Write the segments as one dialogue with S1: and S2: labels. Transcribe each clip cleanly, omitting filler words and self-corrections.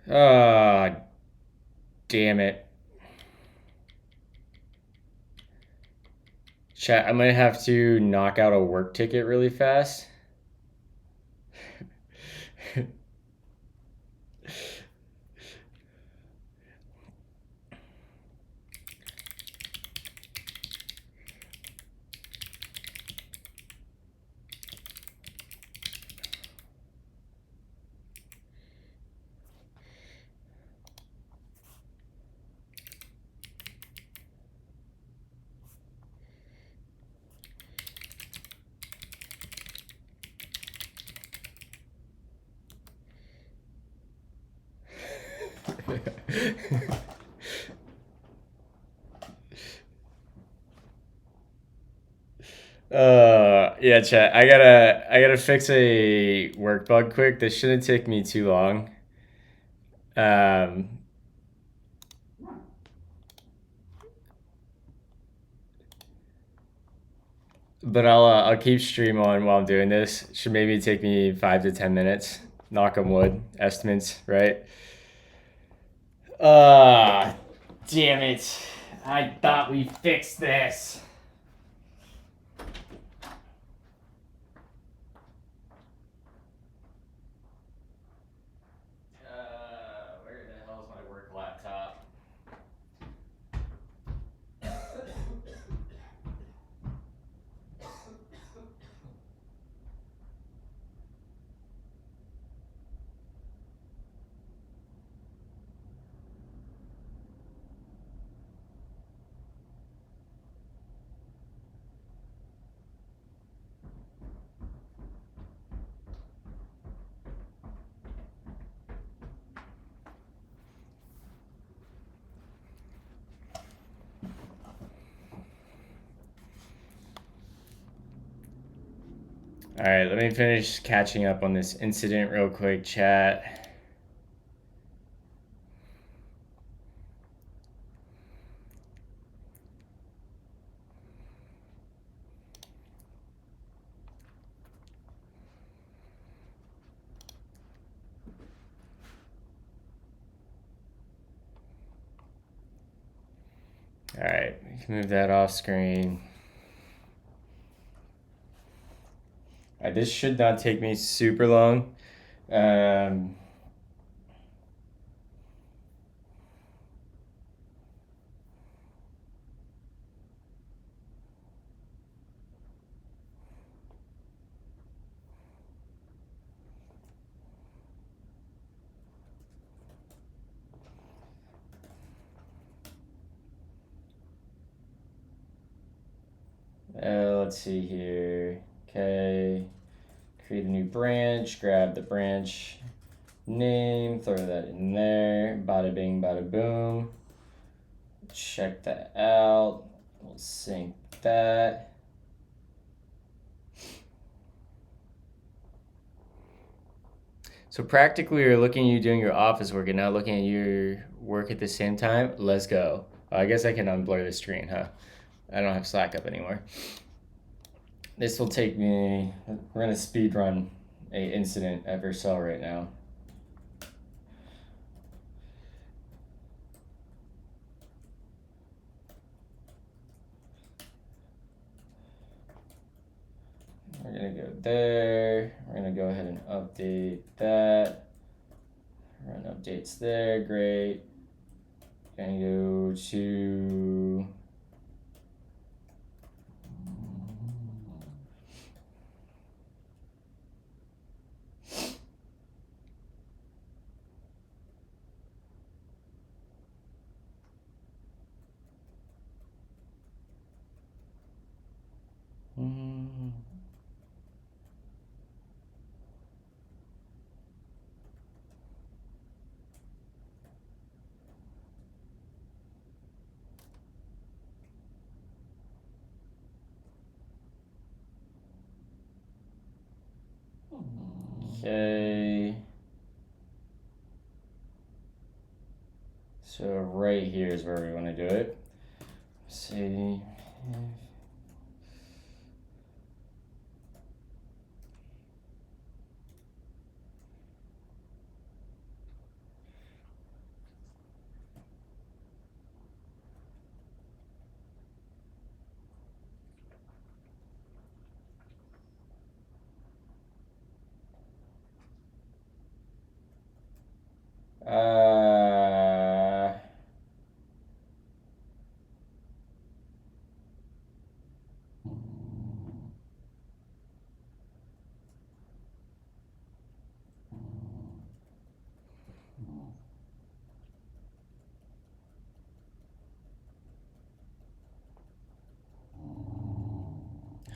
S1: Ah, damn it. Chat, I might have to knock out a work ticket really fast. Yeah, chat. I gotta fix a work bug quick. This shouldn't take me too long. Um, but I'll keep stream on while I'm doing this. Should maybe take me 5 to 10 minutes. Knock on wood. Estimates, right? Ah, damn it! I thought we fixed this. Where the hell is my work laptop? All right, let me finish catching up on this incident real quick, chat. All right, we can move that off screen. All right, this should not take me super long. Let's see here. Okay, create a new branch, grab the branch name, throw that in there. Bada bing, bada boom. Check that out. We'll sync that. So practically, you're looking at you doing your office work and not looking at your work at the same time. Let's go. I guess I can unblur the screen, huh? I don't have Slack up anymore. This will take me. We're gonna speed run a incident at Vercel right now. We're gonna go there. We're gonna go ahead and update that. Run updates there. Great. Gonna go to. Okay. So right here is where we want to do it. See.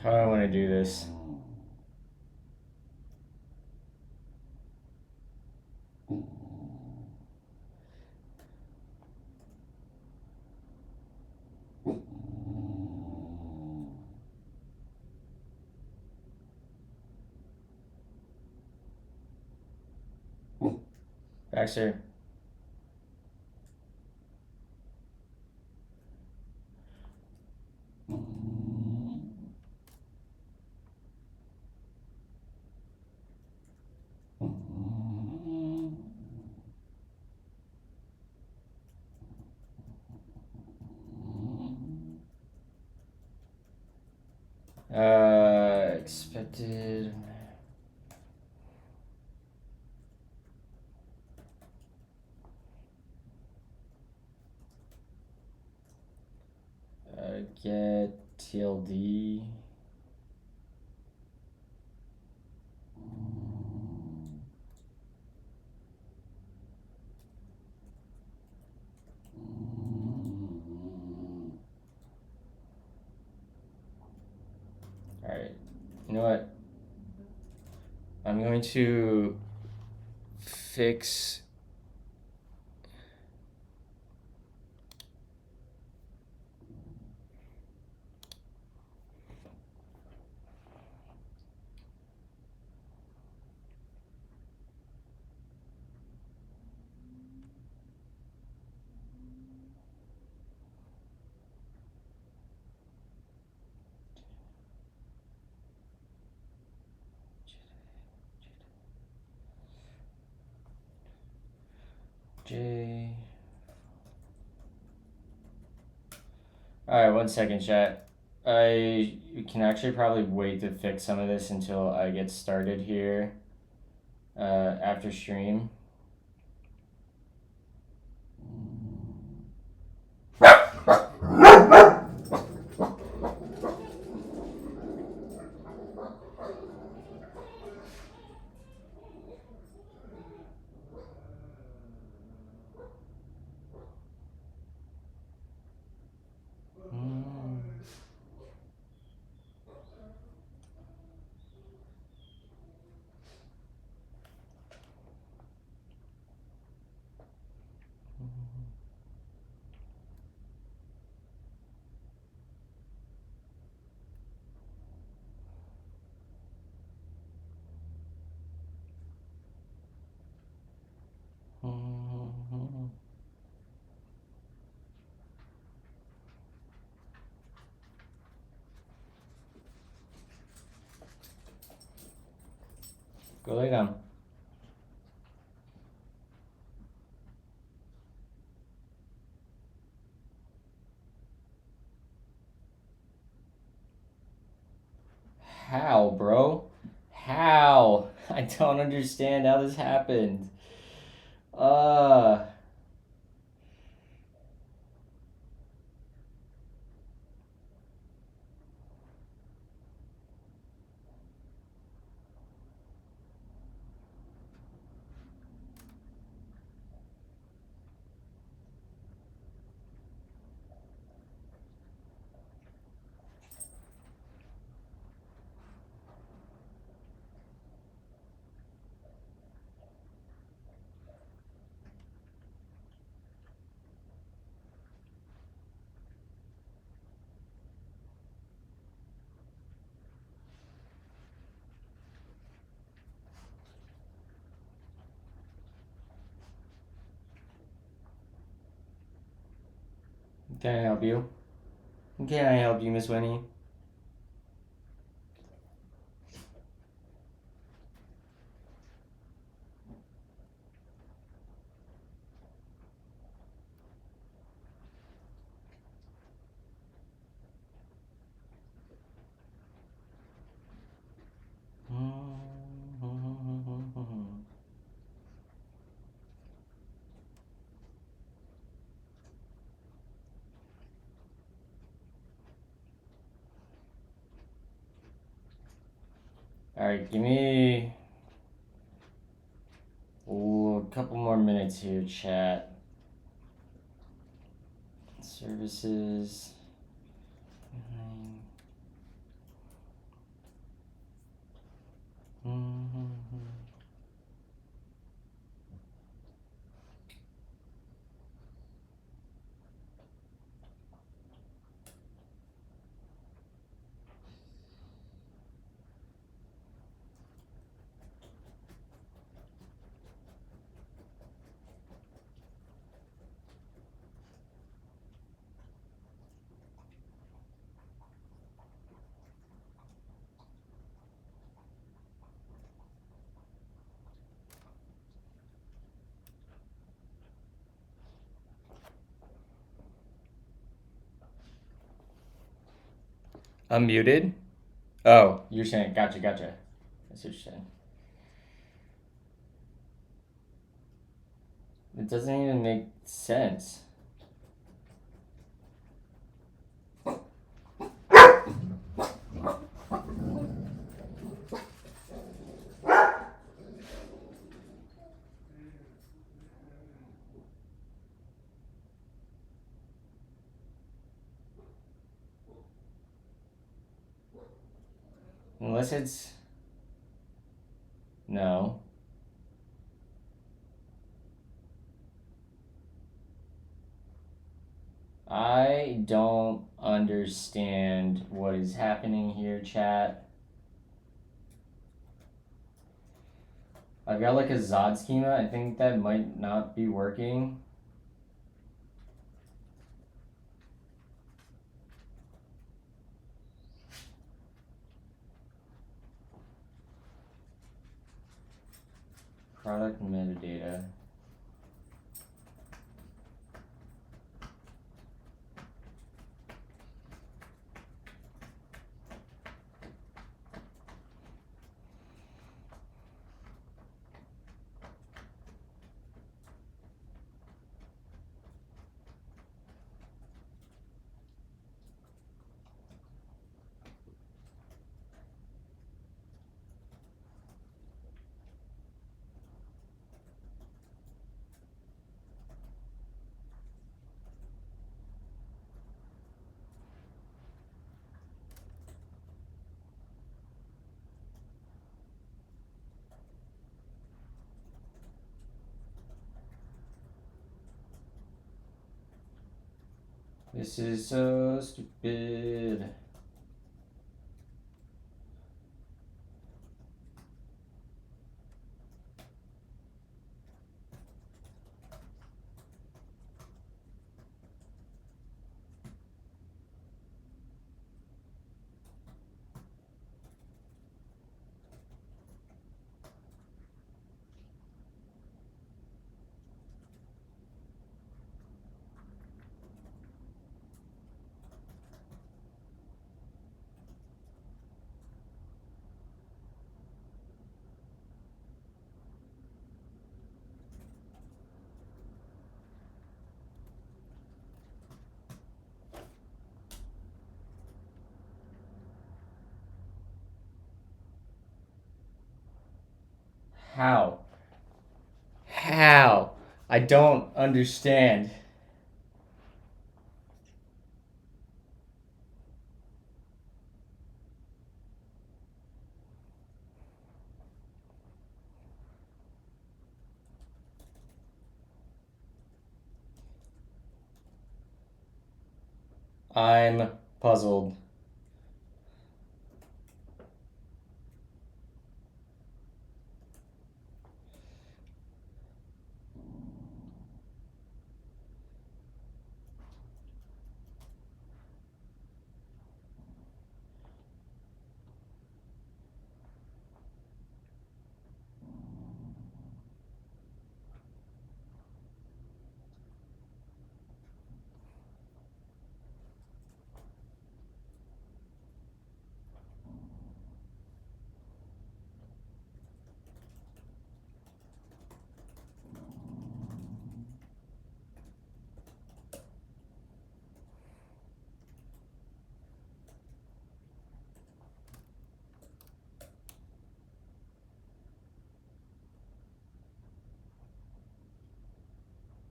S1: How do I want to do this? Baxter. Expected. Get TLD. Alright, you know what? I'm going to fix. J. Alright, 1 second, chat. I can actually probably wait to fix some of this until I get started here after stream. Go lay down. How, bro? How? I don't understand how this happened. Can I help you? Can I help you, Miss Winnie? Alright, give me a couple more minutes here, chat. Services. Unmuted? Oh, you're saying, gotcha. That's what you're saying. It doesn't even make sense. Unless it's... No. I don't understand what is happening here, chat. I've got like a Zod schema. I think that might not be working. Product metadata. This is so stupid. How? How? I don't understand. I'm puzzled.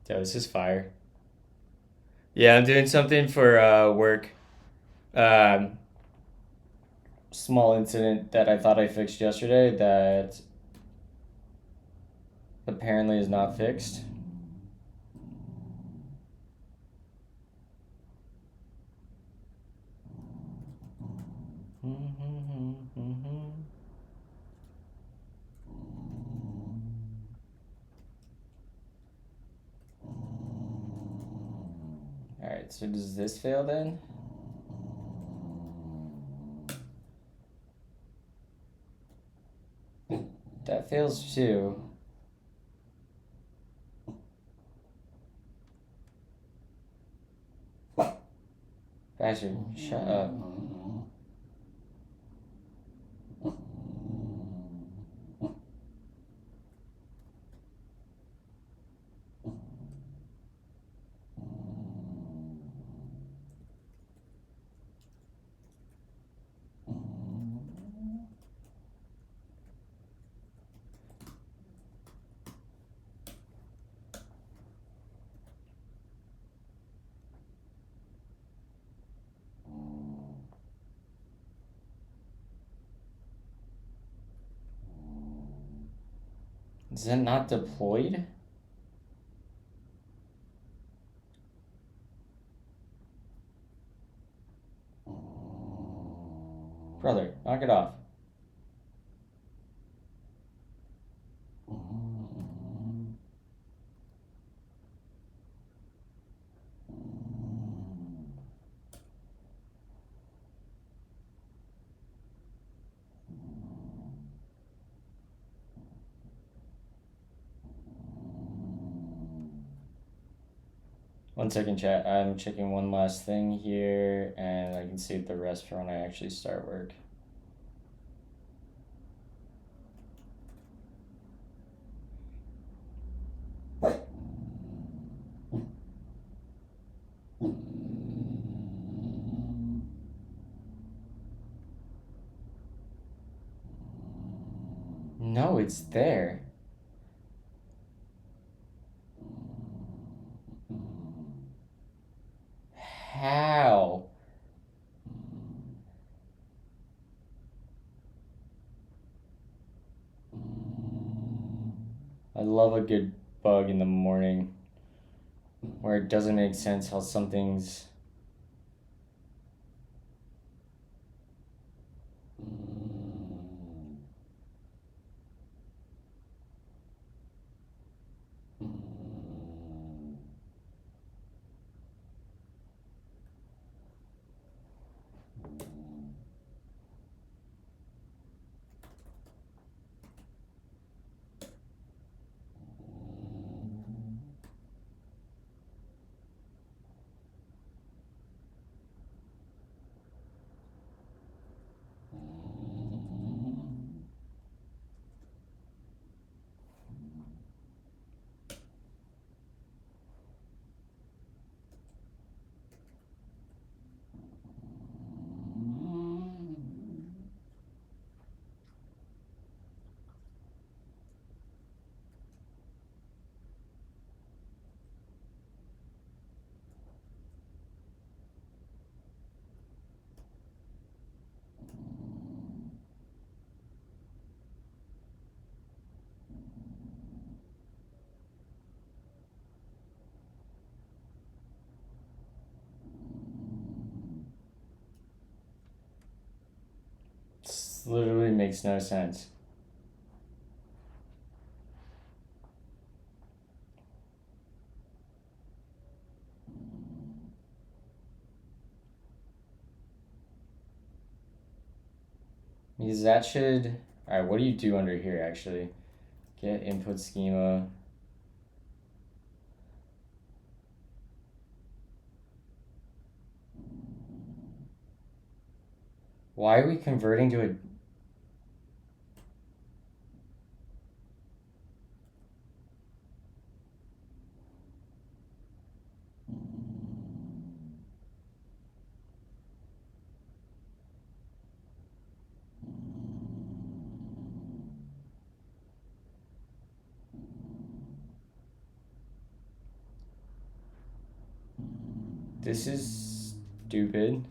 S1: Yo, this is fire. Yeah, I'm doing something for work. Um, Small incident that I thought I fixed yesterday that apparently is not fixed. Alright, so does this fail then? That fails too. Bastard, shut up. Is that not deployed? Brother, knock it off. One second, chat. I'm checking one last thing here, and I can save the rest for when I actually start work. No, it's there. How? I love a good bug in the morning where it doesn't make sense how something's. This literally makes no sense. Because that should. Alright, what do you do under here actually? Get input schema. Why are we converting to a. This is stupid.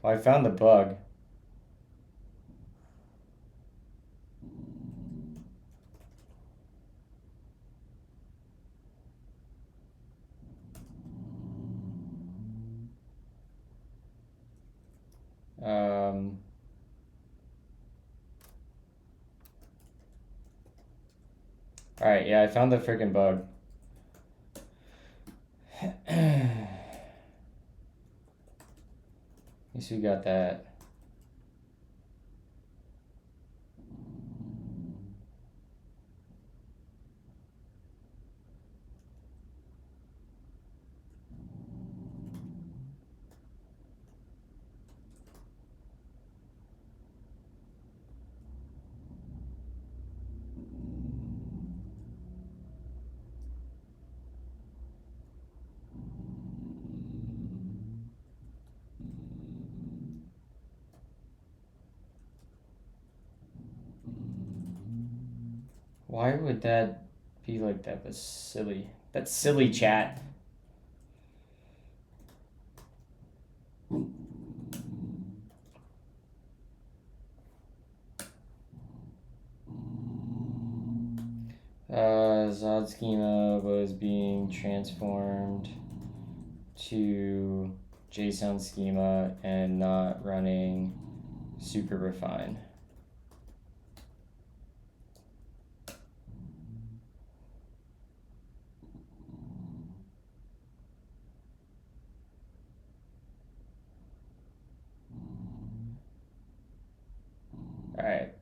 S1: Well, I found the bug. Alright, yeah, I found the freaking bug. At least we got that. Why would that be like that? That's silly. That's silly, chat. Zod schema was being transformed to JSON schema and not running super refine. All right,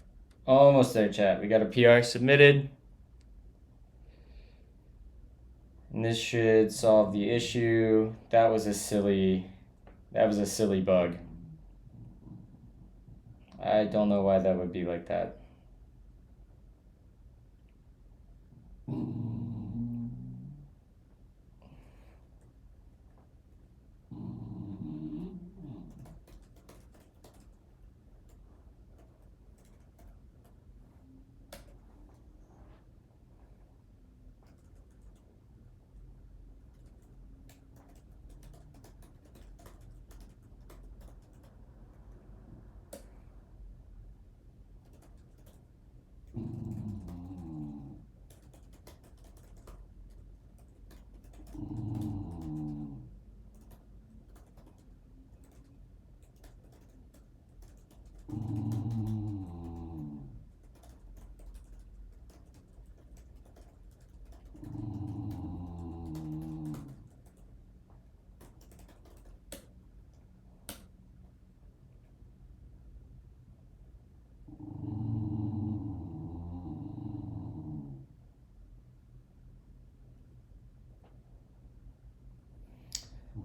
S1: almost there, chat. We got a PR submitted. And this should solve the issue. That was a silly bug. I don't know why that would be like that.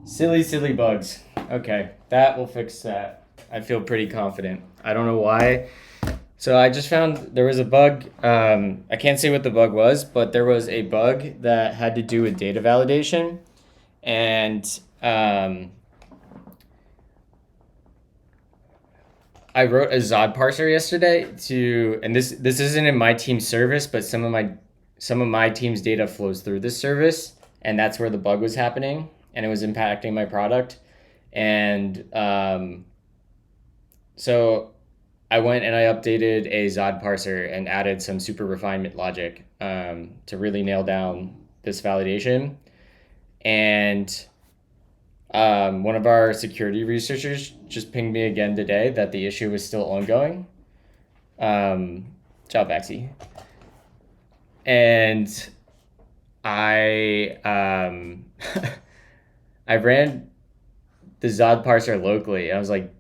S1: Silly bugs. Okay, that will fix that. I feel pretty confident. I don't know why. So I just found there was a bug. I can't say what the bug was, but there was a bug that had to do with data validation. And I wrote a Zod parser yesterday and this isn't in my team's service, but some of my team's data flows through this service, and that's where the bug was happening, and it was impacting my product. And so I went and I updated a Zod parser and added some super refinement logic to really nail down this validation. And one of our security researchers just pinged me again today that the issue was still ongoing. Ciao, Baxi. And I I ran the Zod parser locally. I was like,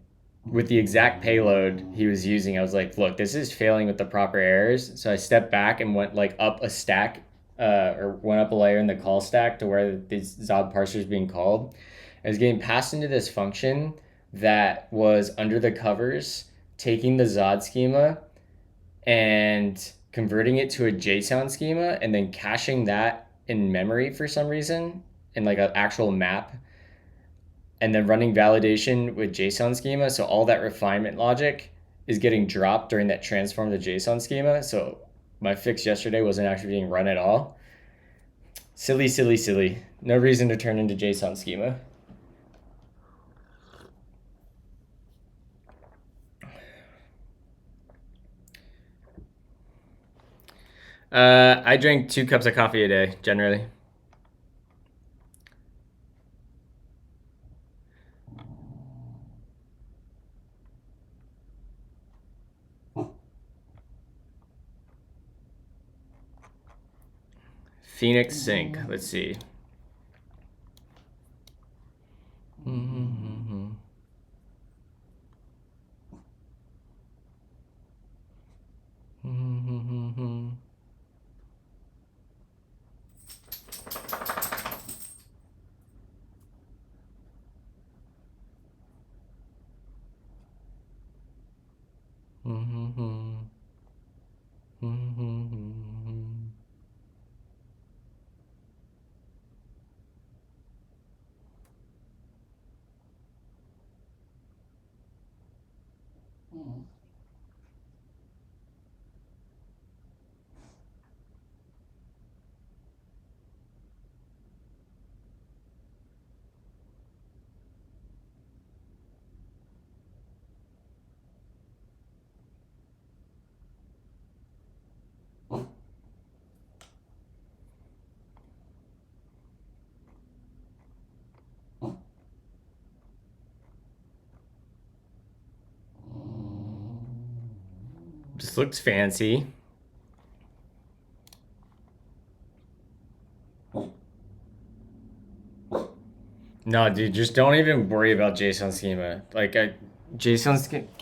S1: with the exact payload he was using, I was like, look, this is failing with the proper errors. So I stepped back and went like up a stack, or went up a layer in the call stack to where the Zod parser is being called. I was getting passed into this function that was under the covers, taking the Zod schema and converting it to a JSON schema and then caching that in memory for some reason in like an actual map, and then running validation with JSON schema. So all that refinement logic is getting dropped during that transform to JSON schema. So my fix yesterday wasn't actually being run at all. Silly. No reason to turn into JSON schema. I drink 2 cups of coffee a day, generally. Phoenix Sync. Let's see. This looks fancy. No, dude, just don't even worry about JSON schema. Like, get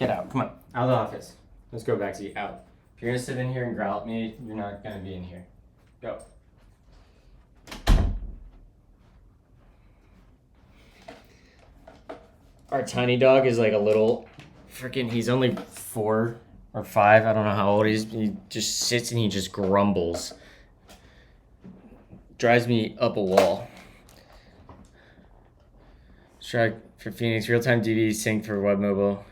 S1: out. Come on, out of the office. Let's go back to you. Out. If you're gonna sit in here and growl at me, you're not gonna be in here. Go. Our tiny dog is like a little freaking. He's only 4 or 5. I don't know how old he is. He just sits and he just grumbles. Drives me up a wall. Try for Phoenix real-time DB sync for web mobile.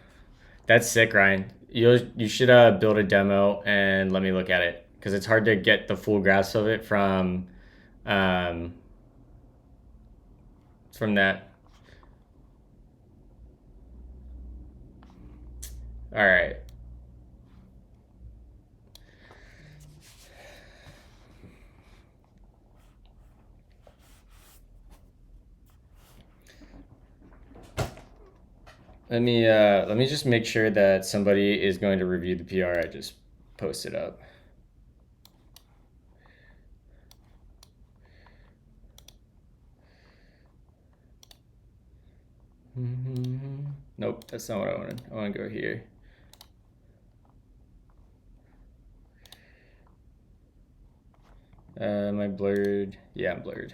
S1: That's sick, Ryan. You should build a demo and let me look at it because it's hard to get the full grasp of it from that. All right. Let me just make sure that somebody is going to review the PR I just posted up. Nope, that's not what I wanted. I want to go here. Am I blurred? Yeah, I'm blurred.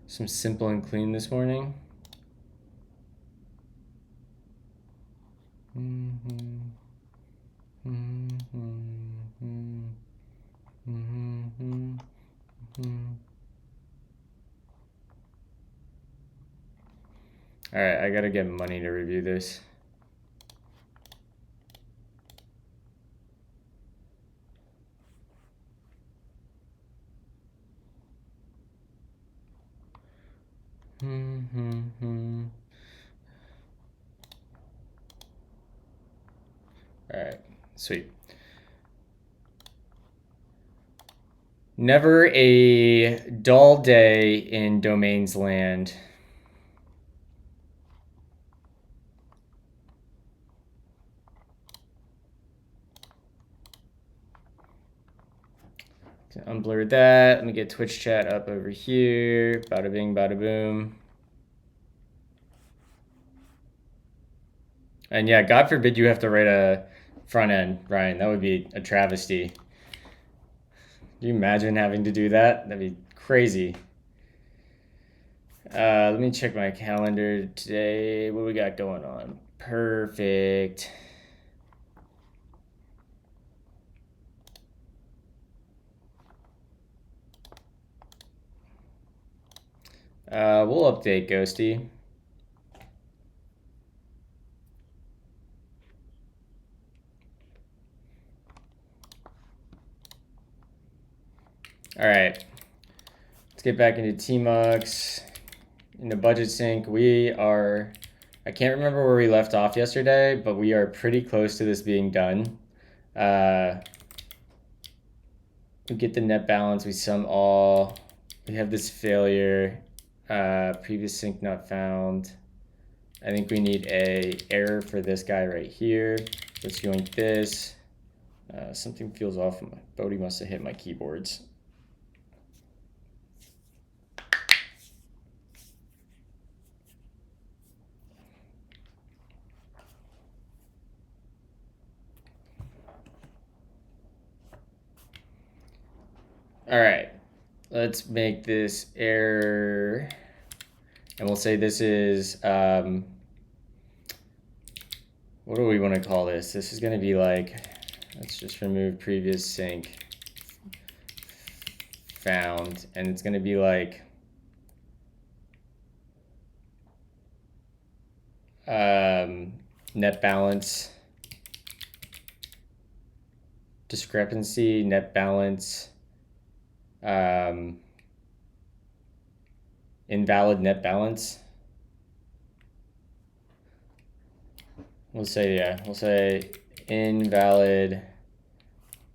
S1: Some simple and clean this morning. All right, I gotta get money to review this. All right, sweet. Never a dull day in domains land. Unblur that. Let me get Twitch chat up over here. Bada bing, bada boom. And yeah, God forbid you have to write a front end, Ryan. That would be a travesty. Can you imagine having to do that? That'd be crazy. Let me check my calendar today. What we got going on? Perfect. We'll update Ghosty. All right, let's get back into Tmux. In the budget sync, I can't remember where we left off yesterday, but we are pretty close to this being done. We get the net balance, we sum all. We have this failure, previous sync not found. I think we need a error for this guy right here. Let's yoink this. Something feels off. Bodhi must have hit my keyboards. All right, let's make this error, and we'll say this is, what do we want to call this? This is going to be like, let's just remove previous sync found, and it's going to be like, net balance, discrepancy, net balance, invalid net balance. We'll say invalid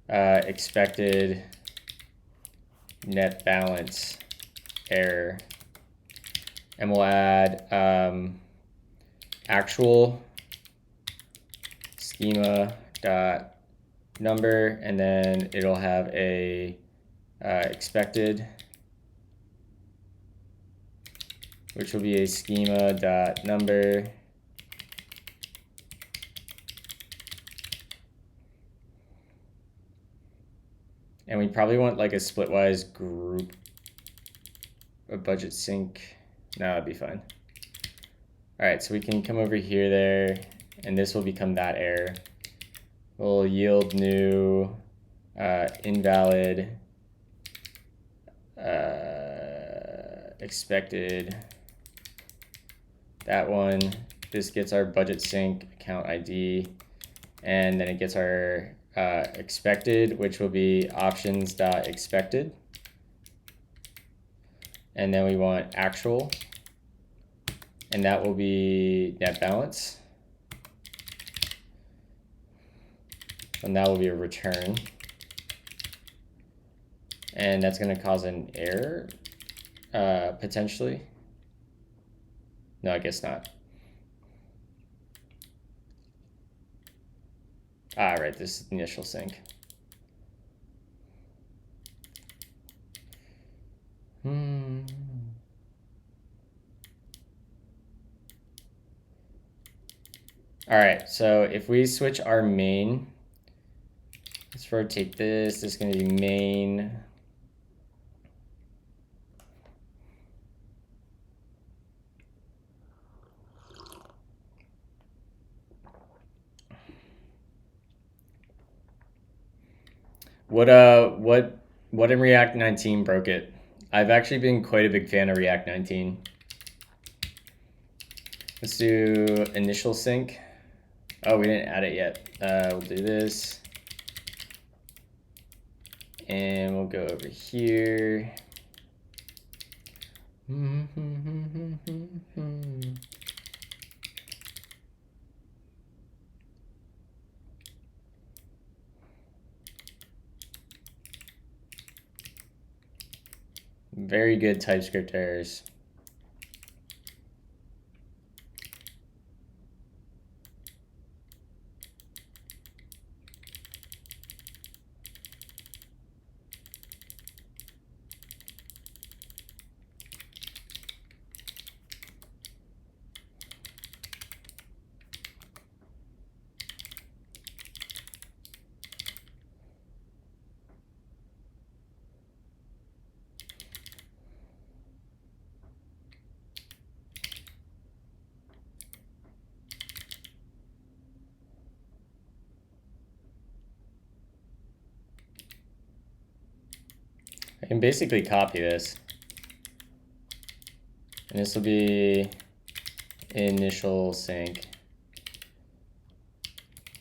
S1: expected net balance error. And we'll add actual schema dot number, and then it'll have a expected, which will be a schema dot number. And we probably want like a splitwise group, a budget sync. No, that'd be fine. All right, so we can come over here there, and this will become that error. We'll yield new invalid expected. That one. This gets our budget sync account ID, and then it gets our expected, which will be options.expected. And then we want actual, and that will be net balance. And that will be a return. And that's going to cause an error, potentially. No, I guess not. Ah, right, this is initial sync. All right, so if we switch our main, let's rotate this. This is going to be main. What in React 19 broke it? I've actually been quite a big fan of React 19. Let's do initial sync. Oh, we didn't add it yet. We'll do this. And we'll go over here. Very good TypeScript errors. I can basically copy this. And this will be initial sync.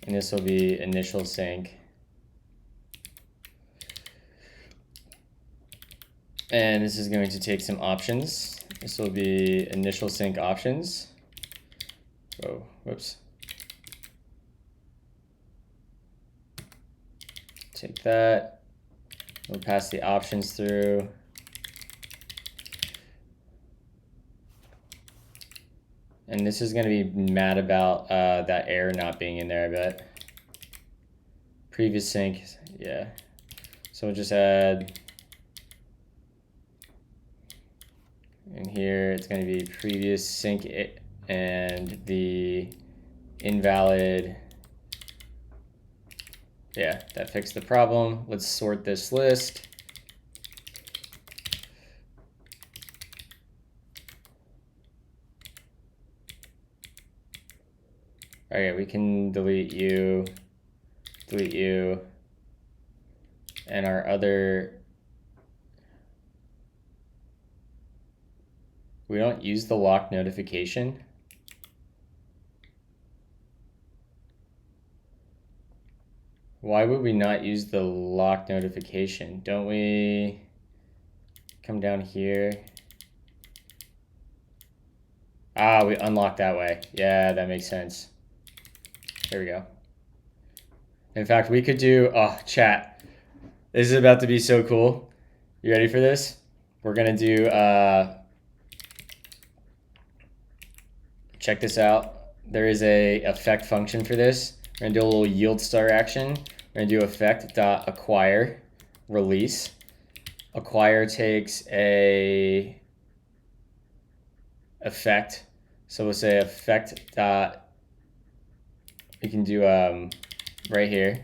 S1: And this will be initial sync. And this is going to take some options. This will be initial sync options. Oh, whoops. Take that. We'll pass the options through. And this is going to be mad about that error not being in there, I bet. Previous sync, yeah. So we'll just add, and here it's going to be previous sync and the invalid. Yeah, that fixed the problem. Let's sort this list. Okay, we can delete you, and our other, we don't use the lock notification. Why would we not use the lock notification? Don't we come down here? Ah, we unlock that way. Yeah, that makes sense. There we go. In fact, we could do, oh, chat. This is about to be so cool. You ready for this? We're gonna do, check this out. There is a effect function for this. We're gonna do a little yield star action. We're gonna do effect.acquire release. Acquire takes a effect. So we'll say effect dot, we can do right here.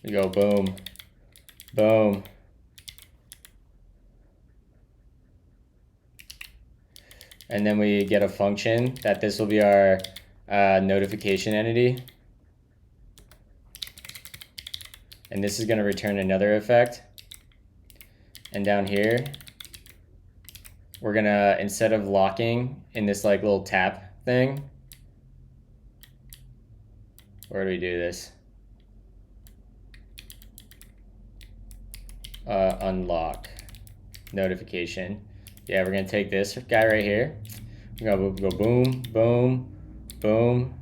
S1: We go boom, boom. And then we get a function that this will be our notification entity. And this is going to return another effect. And down here, we're going to, instead of locking in this like little tap thing, where do we do this? Unlock notification. Yeah, we're going to take this guy right here. We're going to go boom, boom, boom,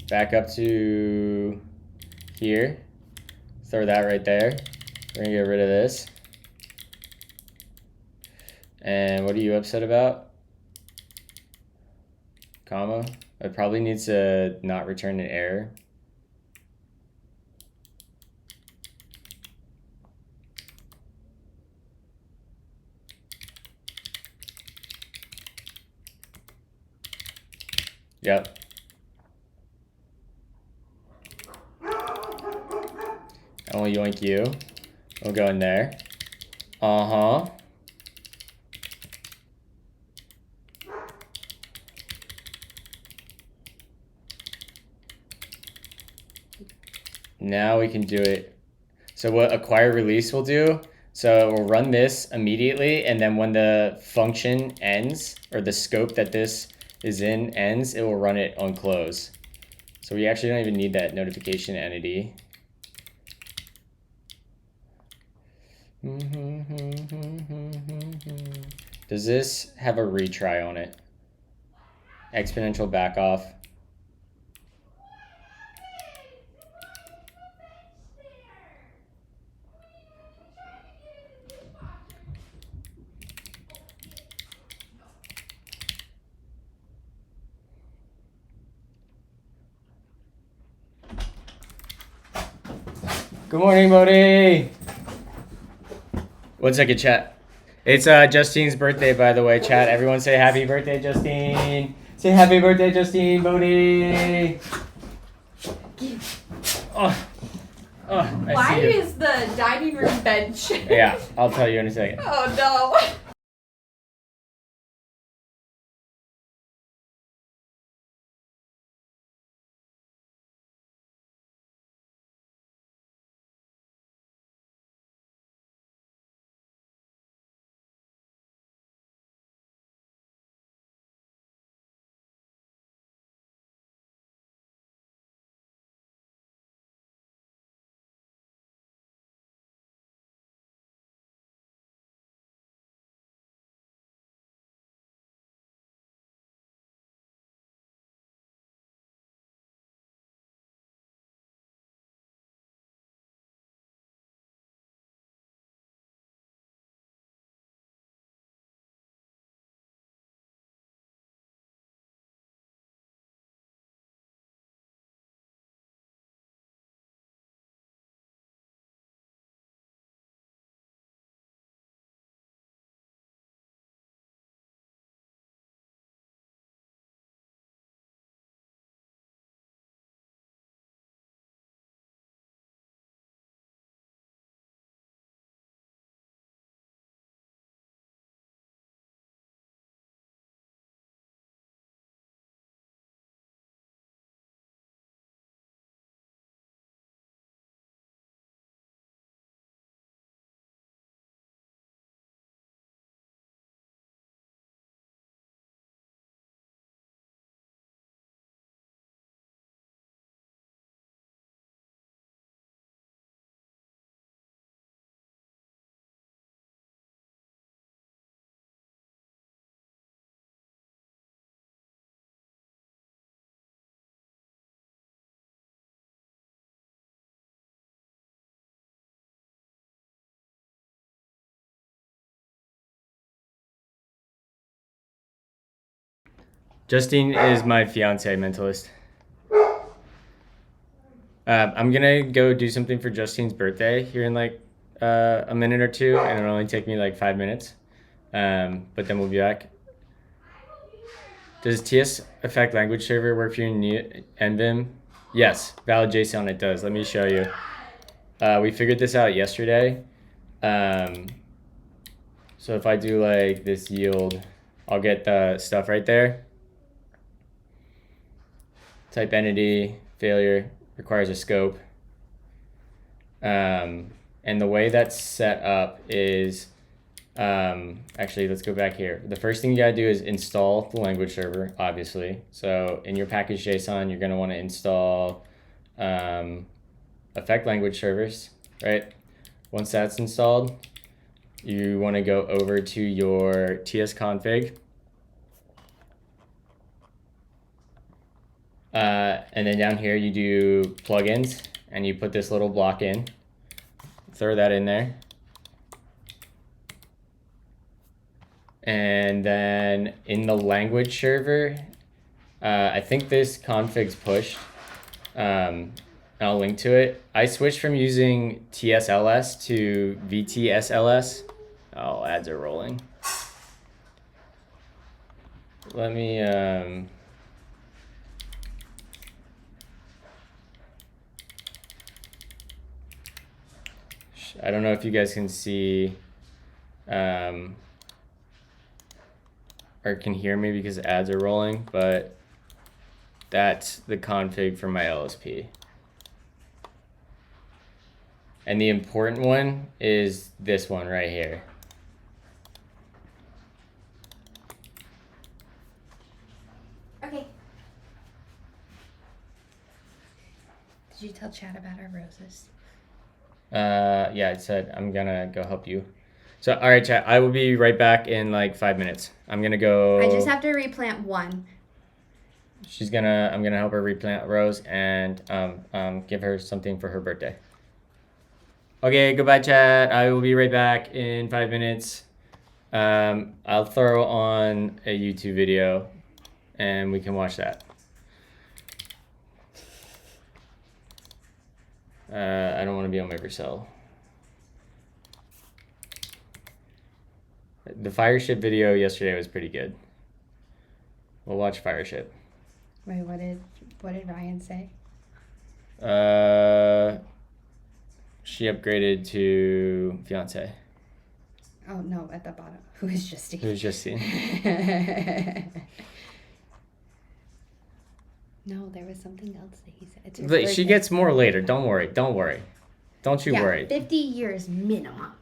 S1: back up to here. Throw that right there. We're going to get rid of this. And what are you upset about? Comma. It probably needs to not return an error. Yep. I will yoink you. We'll go in there. Uh-huh. Now we can do it. So what acquire release will do, so we'll run this immediately, and then when the function ends, or the scope that this is in ends, it will run it on close. So we actually don't even need that notification entity. Does this have a retry on it? Exponential back off. Good morning, Modi. 1 second, chat. It's Justine's birthday, by the way, chat. Everyone say happy birthday, Justine. Say happy birthday, Justine, Modi. Oh,
S2: Why is the dining room bench?
S1: Yeah, I'll tell you in a second.
S2: Oh no.
S1: Justine is my fiance mentalist. I'm gonna go do something for Justine's birthday here in like a minute or two, and it'll only take me like 5 minutes. But then we'll be back. Does TS Effect Language Server work for your NVIM? Yes, valid JSON it does. Let me show you. We figured this out yesterday. So if I do like this yield, I'll get the stuff right there. Type entity, failure, requires a scope. And the way that's set up is, actually, let's go back here. The first thing you gotta do is install the language server, obviously. So in your package JSON, you're gonna wanna install effect language servers, right? Once that's installed, you wanna go over to your TS config. And then down here you do plugins and you put this little block in, throw that in there. And then in the language server, I think this config's pushed. I'll link to it. I switched from using TSLS to VTSLS. Oh, ads are rolling. Let me, I don't know if you guys can see, or can hear me because ads are rolling, but that's the config for my LSP. And the important one is this one right here.
S3: Okay. Did you tell Chad about our roses?
S1: Yeah, I said I'm gonna go help you. So, all right, chat. I will be right back in like 5 minutes. I'm gonna go.
S3: I just have to replant one.
S1: I'm gonna help her replant Rose and give her something for her birthday. Okay, goodbye, chat. I will be right back in 5 minutes. I'll throw on a YouTube video, and we can watch that. I don't want to be on my Vercel. The Fireship video yesterday was pretty good. We'll watch Fireship.
S3: Wait, what did Ryan say?
S1: She upgraded to fiance.
S3: Oh no, at the bottom. Who is Justine?
S1: Who's Justine?
S3: No, there was something else that he said. It's her
S1: She
S3: birthday.
S1: gets more later. Don't worry. Don't you worry.
S3: 50 years minimum.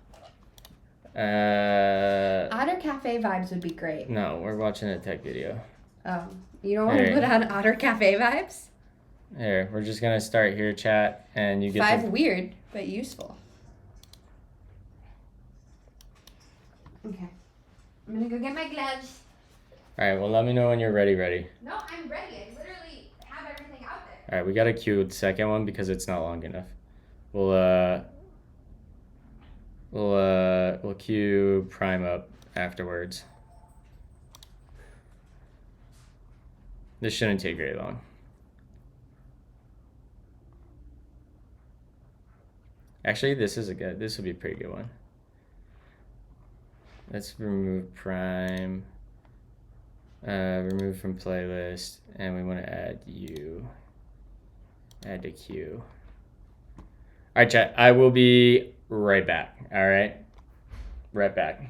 S3: Otter Cafe vibes would be great.
S1: No, we're watching a tech video.
S3: Oh, you don't want to put on Otter Cafe vibes?
S1: Here, we're just gonna start here, chat, and you get
S3: 5 weird, but useful. Okay. I'm gonna go get my gloves.
S1: All right. Well, let me know when you're ready.
S3: No, I'm ready. I literally have everything out there.
S1: All right. We gotta queue the second one because it's not long enough. We'll queue Prime up afterwards. This shouldn't take very long. Actually, this will be a pretty good one. Let's remove Prime, remove from playlist, and we want to add you, add to queue. All right, chat, I will be right back. All right, right back.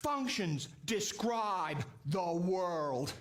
S4: Functions describe the world.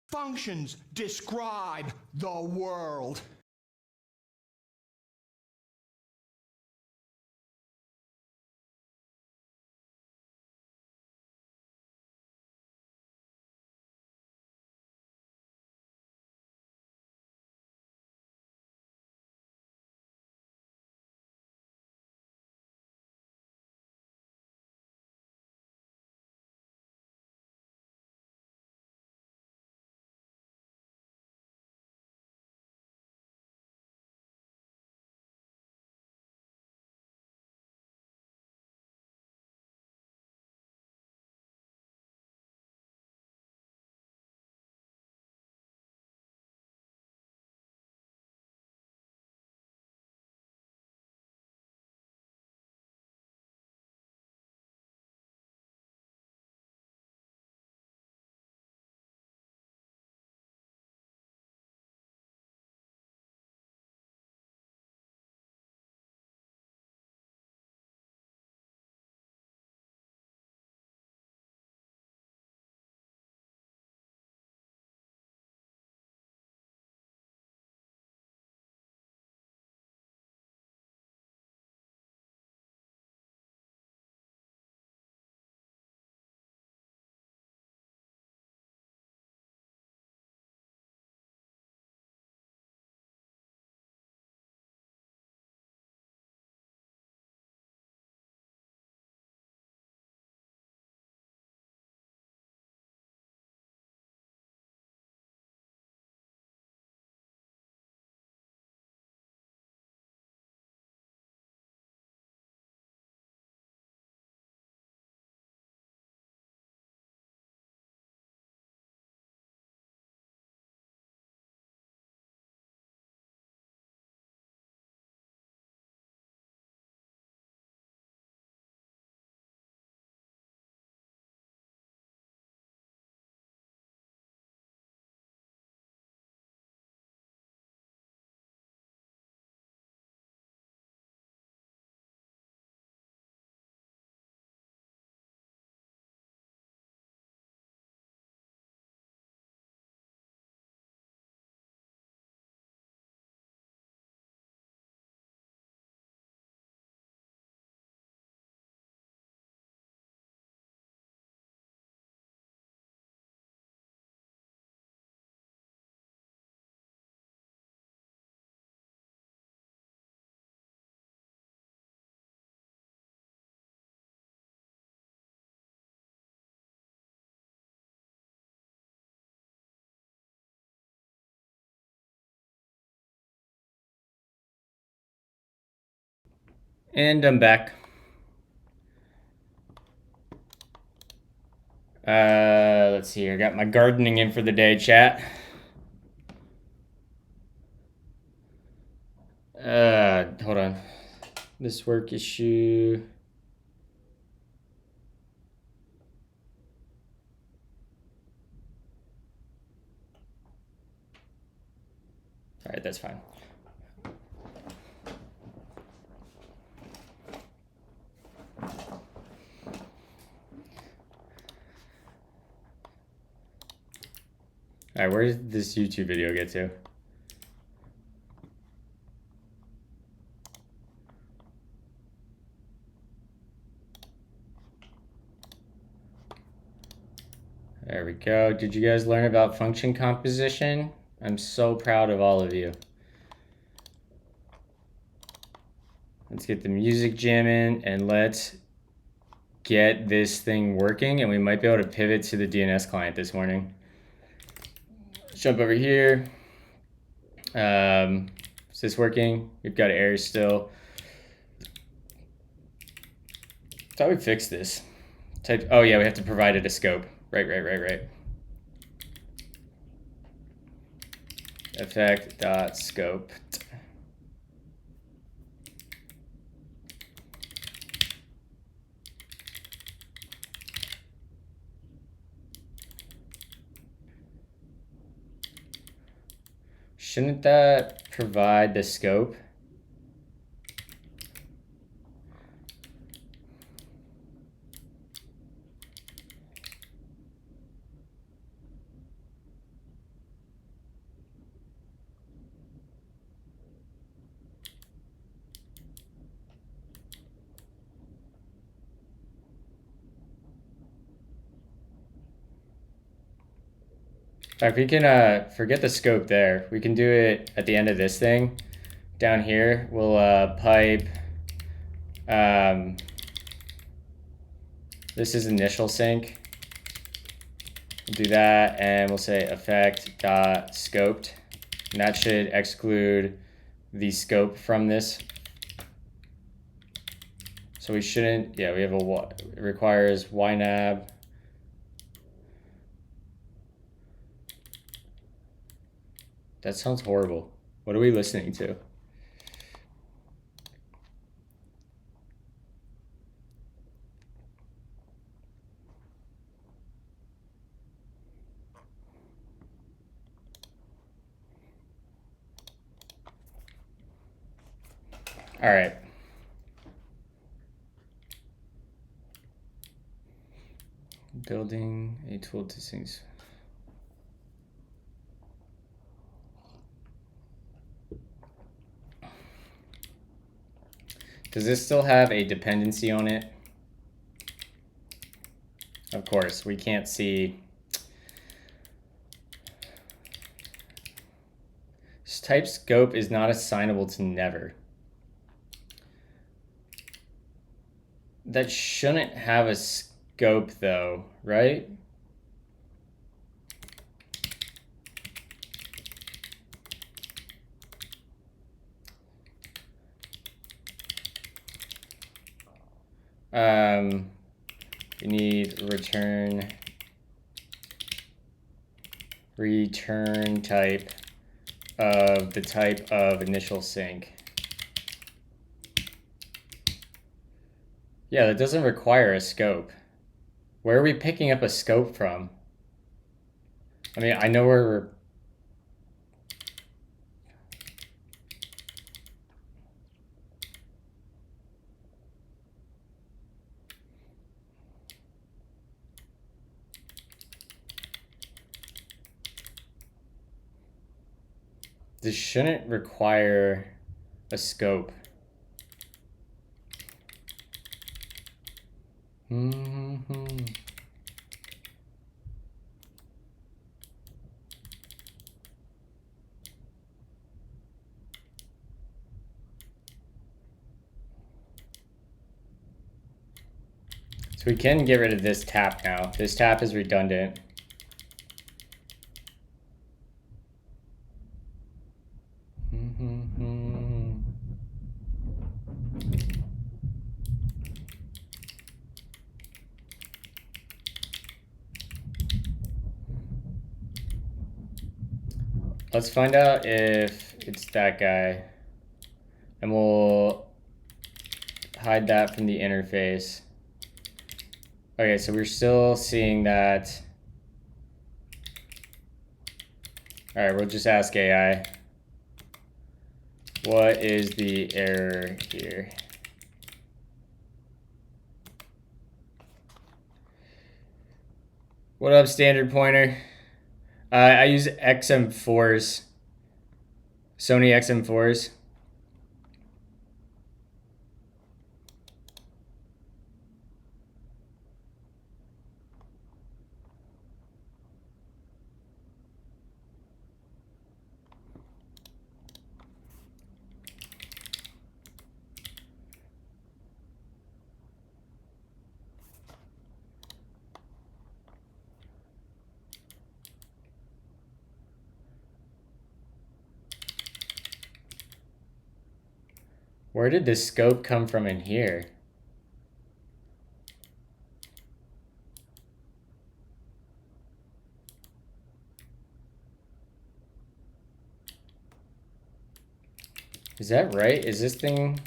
S4: Functions describe the world.
S1: And I'm back. Let's see here. I got my gardening in for the day, chat. Hold on. This work issue. All right, that's fine. All right, where did this YouTube video get to? There we go. Did you guys learn about function composition? I'm so proud of all of you. Let's get the music jamming and let's get this thing working, and we might be able to pivot to the DNS client this morning. Let's jump over here. Is this working? We've got errors still. Thought we fixed this. Oh yeah, we have to provide it a scope. Right. Effect.scope. Shouldn't that provide the scope? In fact, we can forget the scope there. We can do it at the end of this thing. Down here, we'll pipe. This is initial sync. We'll do that, and we'll say effect.scoped. And that should exclude the scope from this. So we shouldn't, yeah, we have it requires YNAB. That sounds horrible. What are we listening to? All right. Building a tool to sync. Does this still have a dependency on it? Of course, we can't see. This type scope is not assignable to never. That shouldn't have a scope though, right? We need return type of the type of initial sync. Yeah, that doesn't require a scope. Where are we picking up a scope from? I mean, I know where we're... This shouldn't require a scope. So we can get rid of this tap now. This tap is redundant. Let's find out if it's that guy, and we'll hide that from the interface. Okay, so we're still seeing that. All right, we'll just ask AI. What is the error here? What up, standard pointer? I use XM4s, Sony XM4s. Where did the scope come from in here? Is that right? Is this thing...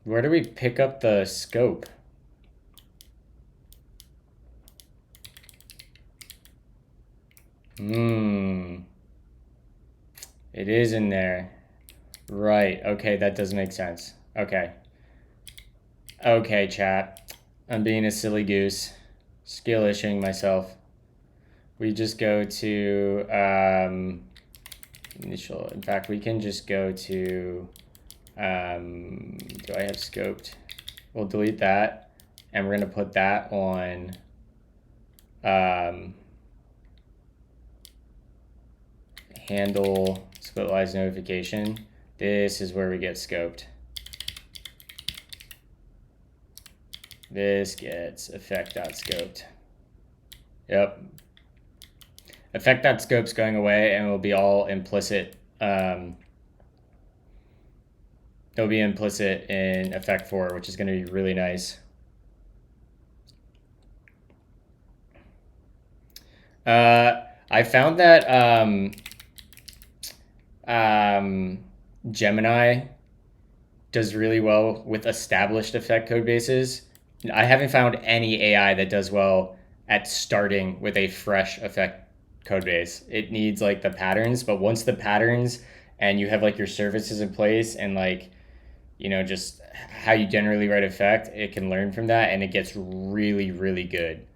S1: Where do we pick up the scope? It is in there. Right. Okay, that does make sense. Okay. Okay, chat. I'm being a silly goose. Skill issuing myself. We just go to initial. In fact, we can just go to do I have scoped? We'll delete that, and we're gonna put that on handle splitwise notification. This is where we get scoped. This gets effect.scoped. Yep. Effect.scope's going away, and it will be all implicit. It'll be implicit in effect4, which is going to be really nice. I found that Gemini does really well with established effect code bases. I haven't found any AI that does well at starting with a fresh effect code base. It needs like the patterns, but once the patterns and you have like your services in place and like, you know, just how you generally write effect, it can learn from that and it gets really, really good.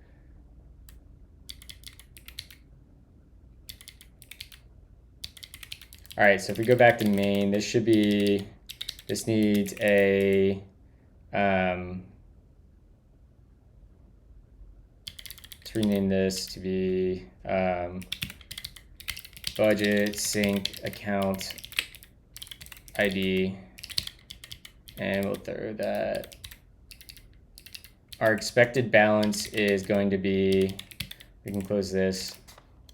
S1: All right, so if we go back to main, this needs a, let's rename this to be budget sync account ID, and we'll throw that. Our expected balance is going to be, we can close this,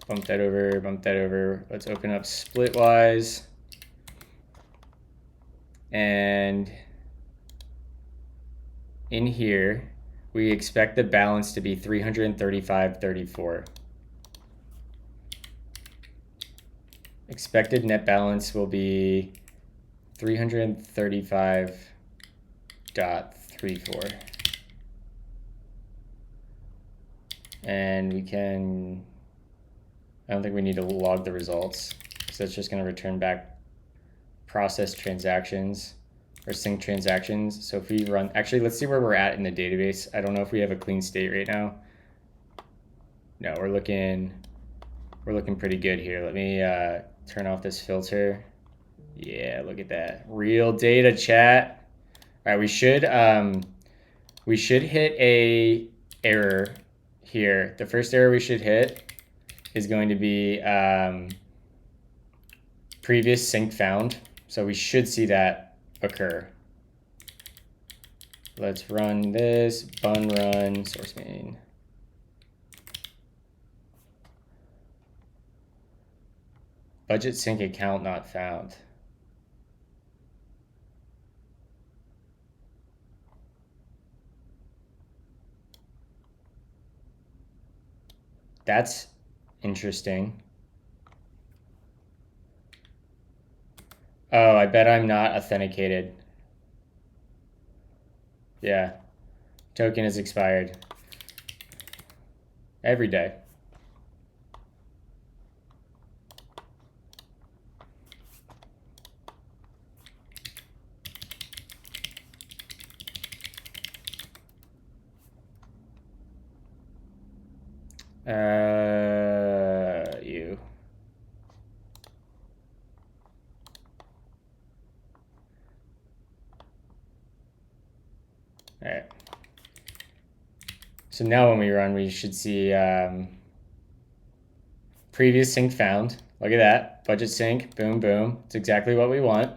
S1: bump that over, bump that over. Let's open up Splitwise. And in here, we expect the balance to be 335.34. Expected net balance will be 335.34. And we can, I don't think we need to log the results, so it's just going to return back process transactions or sync transactions. So if we run, actually, let's see where we're at in the database. I don't know if we have a clean state right now. No, we're looking pretty good here. Let me turn off this filter. Yeah, look at that. Real data, chat. All right, we should hit a error here. The first error we should hit is going to be previous sync found. So we should see that occur. Let's run this, bun run, source main. Budget sync account not found. That's interesting. Oh, I bet I'm not authenticated. Yeah. Token is expired. Every day. You. All right. So now when we run, we should see previous sync found. Look at that. Budget sync. Boom, boom. It's exactly what we want.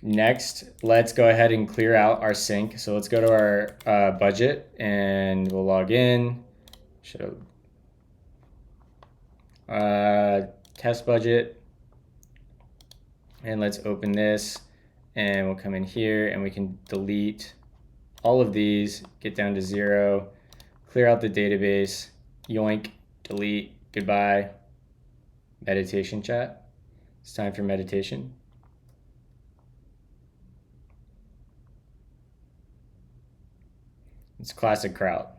S1: Next, let's go ahead and clear out our sync. So let's go to our budget and we'll log in. Should test budget. And let's open this and we'll come in here and we can delete all of these, get down to 0, clear out the database, yoink, delete, goodbye. Meditation, chat. It's time for meditation. It's classic Kraut.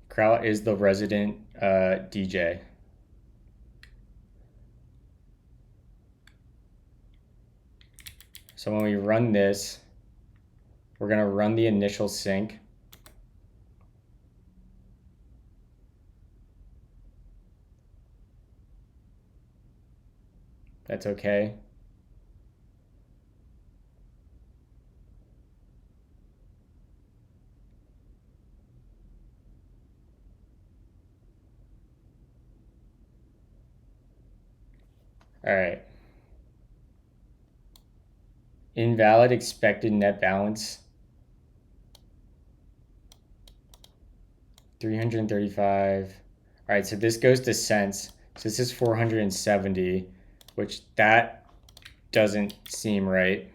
S1: Kraut is the resident DJ. So when we run this, we're going to run the initial sync. That's okay. All right. Invalid expected net balance. 335. All right, so this goes to cents. So this is 470, which that doesn't seem right.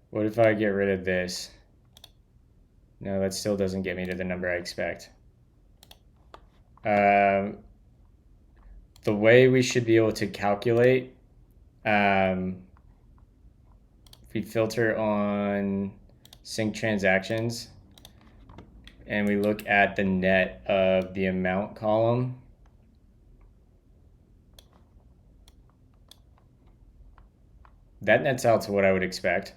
S1: What if I get rid of this? No, that still doesn't get me to the number I expect. The way we should be able to calculate, if we filter on sync transactions and we look at the net of the amount column, that nets out to what I would expect.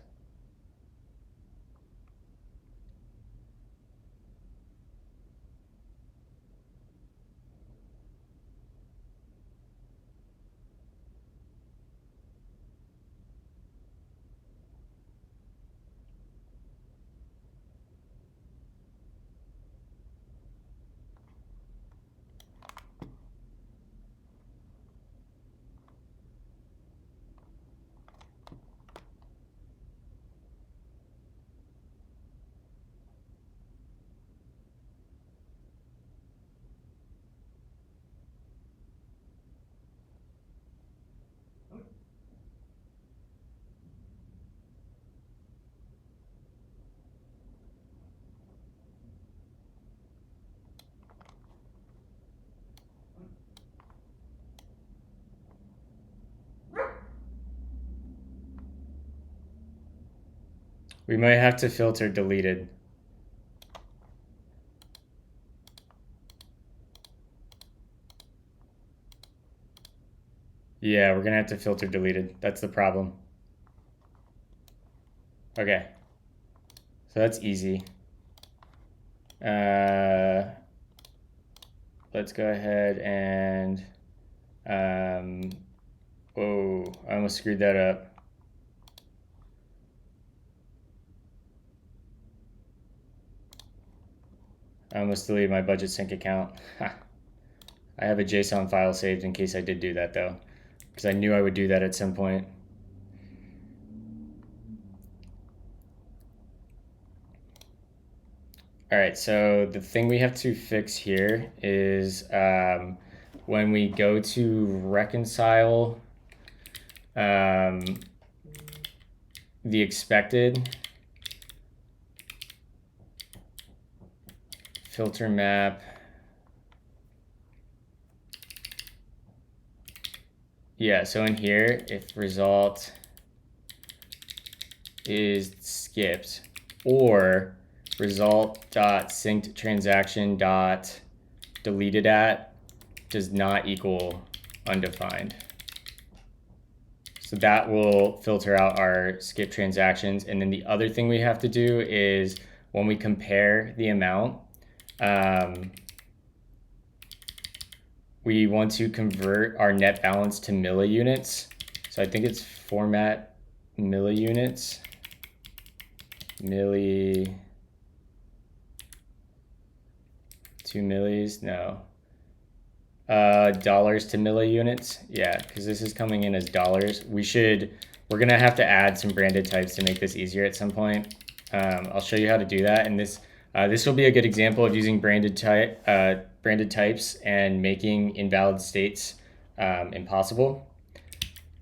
S1: We might have to filter deleted. Yeah, we're gonna have to filter deleted. That's the problem. Okay. So that's easy. Let's go ahead and, whoa, I almost screwed that up. I almost deleted my budget sync account. Ha. I have a JSON file saved in case I did do that though, because I knew I would do that at some point. All right, so the thing we have to fix here is when we go to reconcile the expected filter map. Yeah, so in here, if result is skipped or result.synced transaction dot deleted at does not equal undefined. So that will filter out our skip transactions. And then the other thing we have to do is when we compare the amount, we want to convert our net balance to milliunits. So I think it's format milliunits. 2 millis, no. Dollars to milliunits, yeah, because this is coming in as dollars. We're gonna have to add some branded types to make this easier at some point. I'll show you how to do that, and this will be a good example of using branded types and making invalid states impossible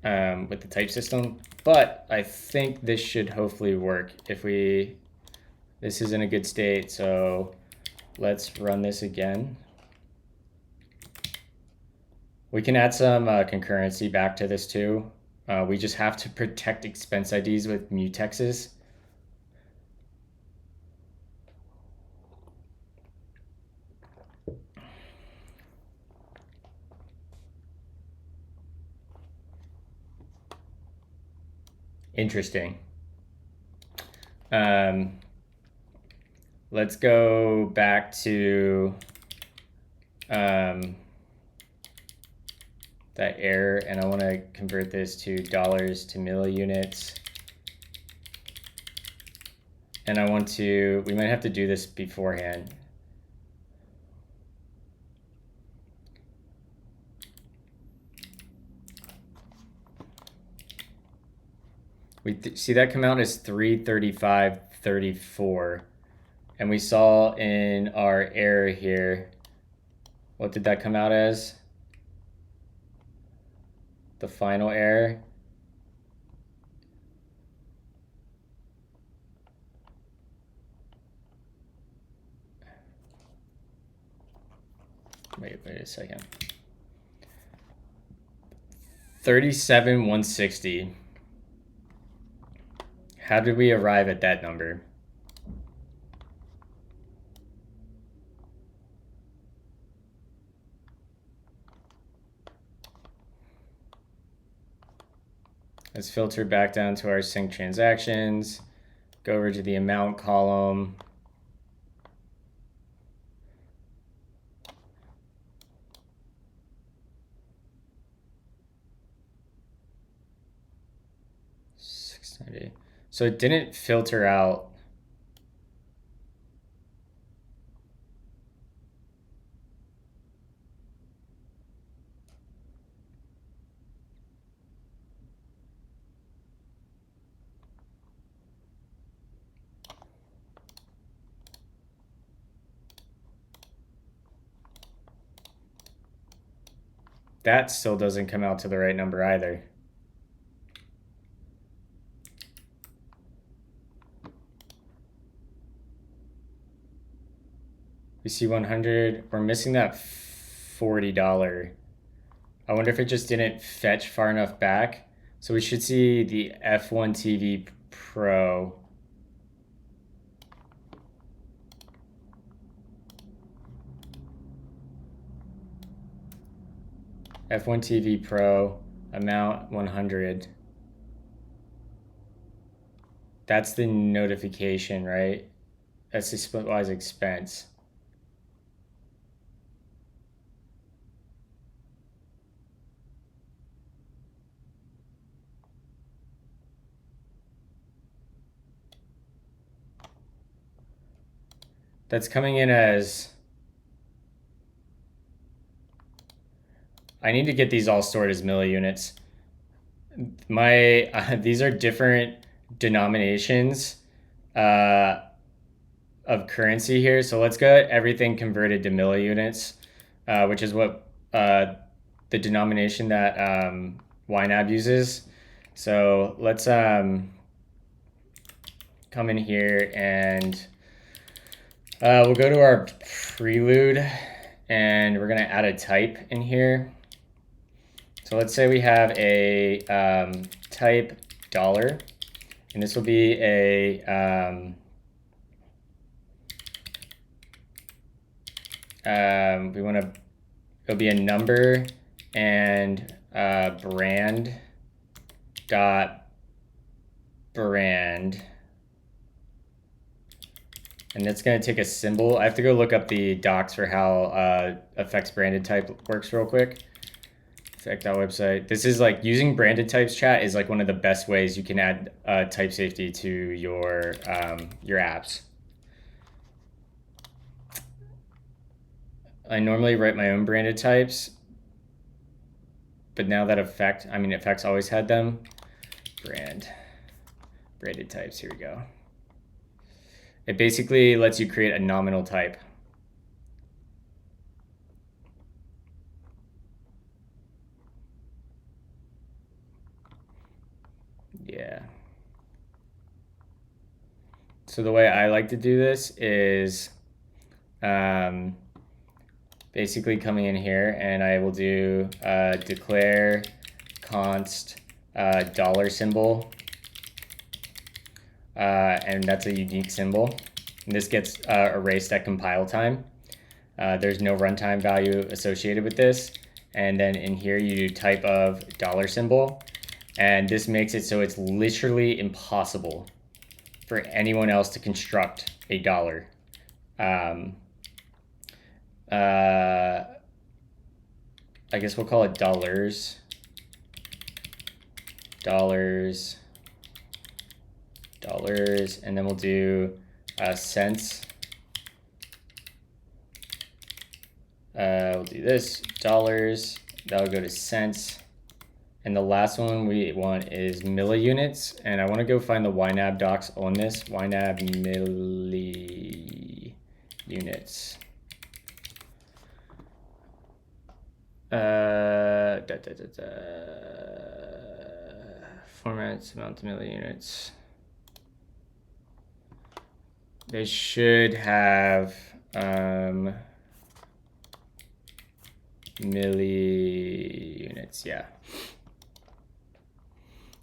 S1: with the type system. But I think this should hopefully work. This is in a good state, so let's run this again. We can add some concurrency back to this too. We just have to protect expense IDs with mutexes. Interesting. Let's go back to that error, and I want to convert this to dollars to milliunits. And we might have to do this beforehand. We see that come out as 335.34. And we saw in our error here, what did that come out as? The final error. Wait a second. 37,160. How did we arrive at that number? Let's filter back down to our sync transactions. Go over to the amount column. So it didn't filter out. That still doesn't come out to the right number either. We see 100. We're missing that $40. I wonder if it just didn't fetch far enough back. So we should see the F1 TV Pro. F1 TV Pro, amount 100. That's the notification, right? That's the Splitwise expense. That's coming in as... I need to get these all stored as milliunits. These are different denominations of currency here. So let's get everything converted to milliunits, which is what the denomination that YNAB uses. So let's come in here and we'll go to our prelude and we're gonna add a type in here. So let's say we have a type $, and this will be a it'll be a number and brand dot brand, and it's going to take a symbol. I have to go look up the docs for how effects branded type works real quick. Effect.website. This is like using branded types, chat, is like one of the best ways you can add type safety to your apps. I normally write my own branded types, but now that Effects always had them. Branded types, here we go. It basically lets you create a nominal type. Yeah. So the way I like to do this is basically coming in here, and I will do declare const $ symbol, and that's a unique symbol. And this gets erased at compile time. There's no runtime value associated with this. And then in here you do type of $ symbol. And this makes it so it's literally impossible for anyone else to construct a dollar. I guess we'll call it dollars. Dollars. And then we'll do cents. We'll do this, dollars. That'll go to cents. And the last one we want is milliunits. And I want to go find the YNAB docs on this. YNAB milliunits. Formats, amount to milliunits. They should have milliunits, yeah.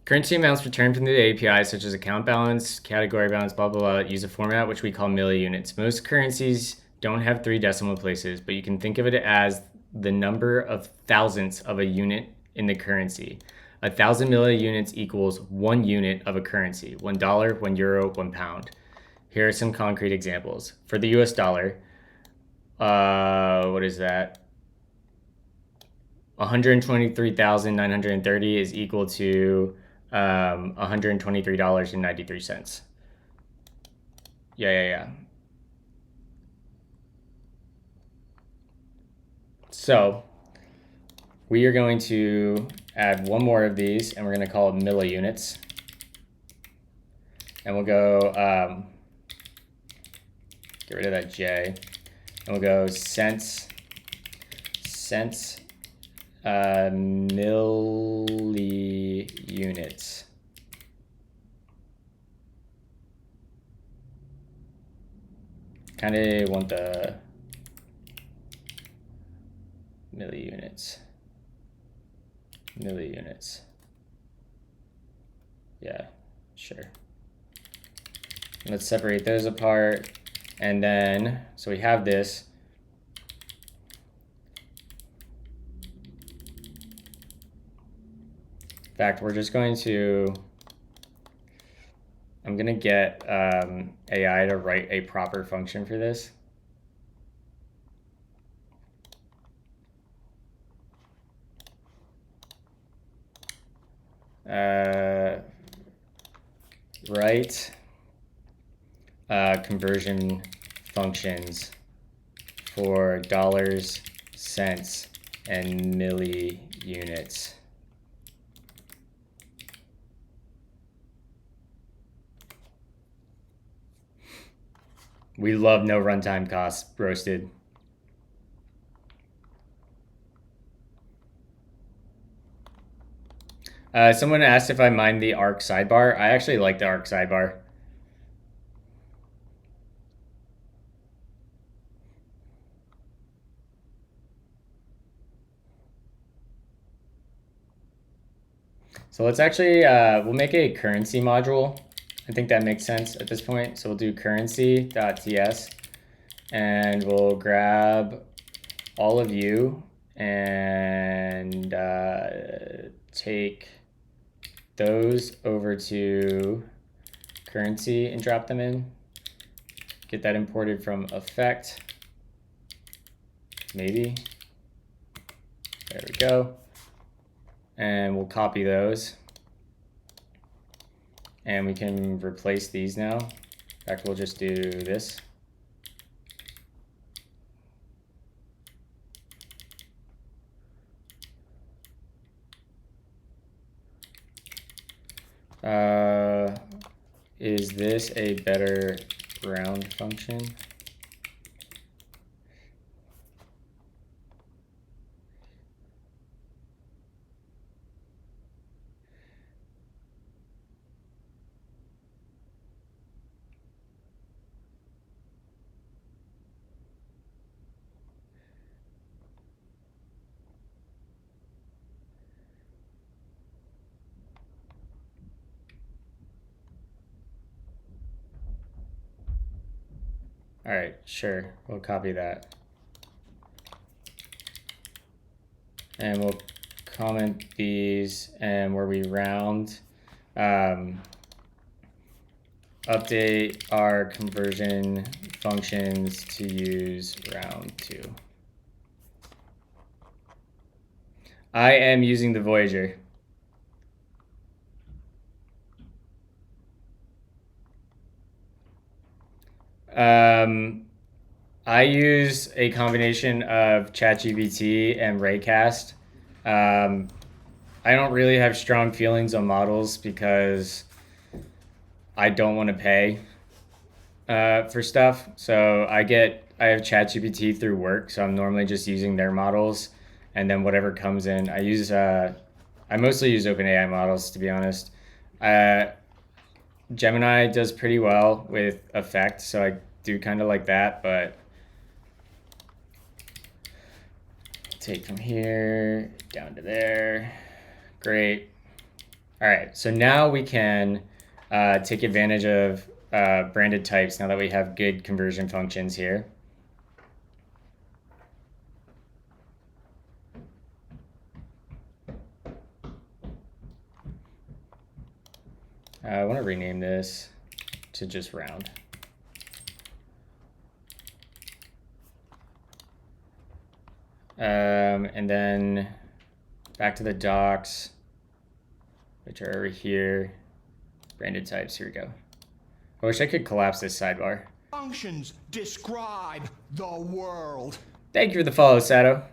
S1: Currency amounts returned from the API, such as account balance, category balance, blah, blah, blah, use a format which we call milliunits. Most currencies don't have 3 decimal places, but you can think of it as the number of thousandths of a unit in the currency. 1,000 milliunits equals 1 unit of a currency, $1, 1 euro, 1 pound. Here are some concrete examples. For the US dollar, what is that? 123,930 is equal to $123.93. Yeah. So we are going to add one more of these, and we're going to call it milliunits. And we'll go, get rid of that J, and we'll go cents, milliunits. Kind of want the milliunits. Yeah, sure. Let's separate those apart. And then, so we have this. In fact, we're just going to, I'm going to get AI to write a proper function for this. Write conversion functions for dollars, cents, and milliunits. We love no runtime costs, roasted. Someone asked if I mind the arc sidebar. I actually like the arc sidebar. So let's actually, we'll make a currency module. I think that makes sense at this point. So we'll do currency.ts, and we'll grab all of you and take those over to currency and drop them in. Get that imported from effect. Maybe. There we go. And we'll copy those. And we can replace these now. In fact, we'll just do this. Is this a better round function? All right, sure, we'll copy that. And we'll comment these, and where we round, update our conversion functions to use round 2. I am using the Voyager. I use a combination of ChatGPT and Raycast. I I don't really have strong feelings on models because I don't want to pay for stuff. So I have ChatGPT through work, so I'm normally just using their models, and then whatever comes in, I mostly use OpenAI models, to be honest. Gemini does pretty well with effect, so I do kind of like that, but take from here down to there. Great. All right, so now we can take advantage of branded types now that we have good conversion functions here. I want to rename this to just round. And then back to the docs, which are over here. Branded types, here we go. I wish I could collapse this sidebar.
S4: Functions describe the world.
S1: Thank you for the follow, Sato.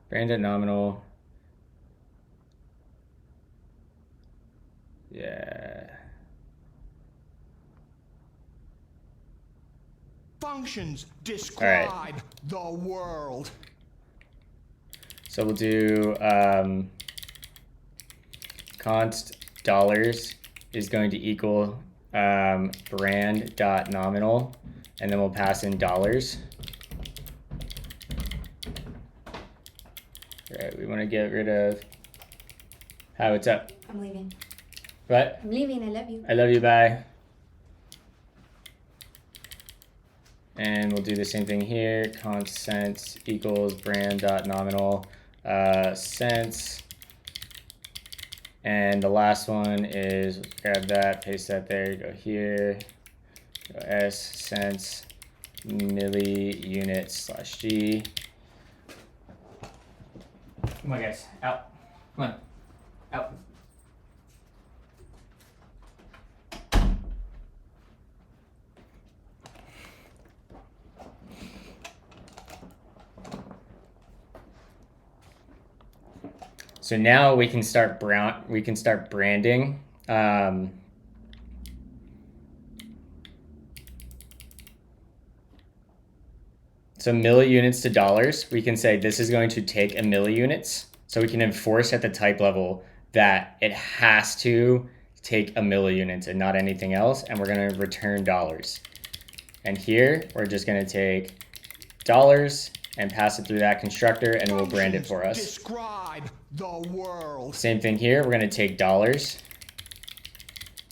S1: Branded nominal. Yeah.
S4: Functions describe the world.
S1: So we'll do const dollars is going to equal brand.nominal, and then we'll pass in dollars. All right, we want to get rid of. Hi, what's up?
S3: I'm leaving.
S1: What?
S3: I'm leaving. I love you.
S1: I love you, bye. And we'll do the same thing here. Const cents equals brand.nominal cents. And the last one is grab that, paste that there, go here, go S cents milli-units/G. Come on, guys, out. Come on, out. So now we can start branding. So milliunits to dollars, we can say this is going to take a milliunits. So we can enforce at the type level that it has to take a milliunits and not anything else. And we're going to return dollars. And here we're just going to take dollars and pass it through that constructor, and it will brand it for us.
S4: Describe the world.
S1: Same thing here. We're going to take dollars,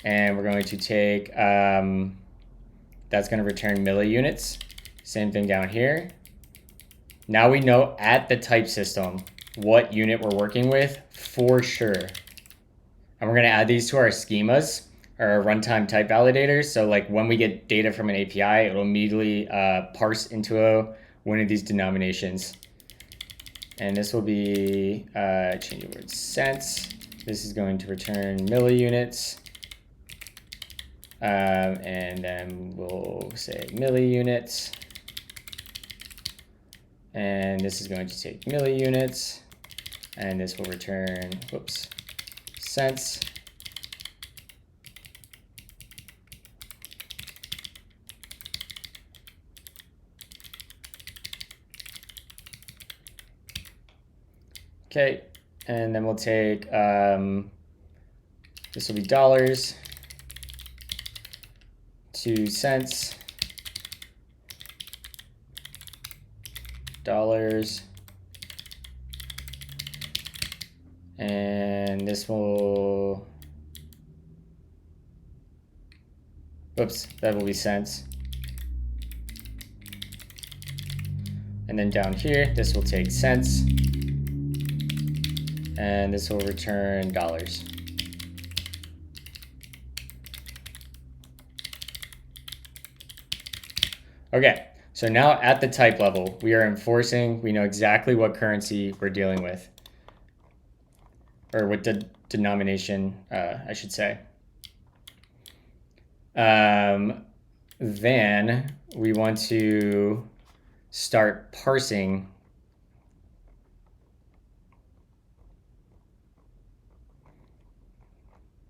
S1: and we're going to take, that's going to return milliunits. Same thing down here. Now we know at the type system what unit we're working with for sure. And we're going to add these to our schemas, our runtime type validators. So like when we get data from an API, it'll immediately parse into one of these denominations. And this will be, change the word cents. This is going to return milliunits. And then we'll say milliunits. And this is going to take milliunits. And this will return, whoops, cents. Okay, and then we'll take, this will be dollars, 2 cents, dollars, and this will, whoops, that will be cents. And then down here, this will take cents. And this will return dollars. Okay, so now at the type level, we are enforcing, we know exactly what currency we're dealing with. Or what denomination, I should say. Then we want to start parsing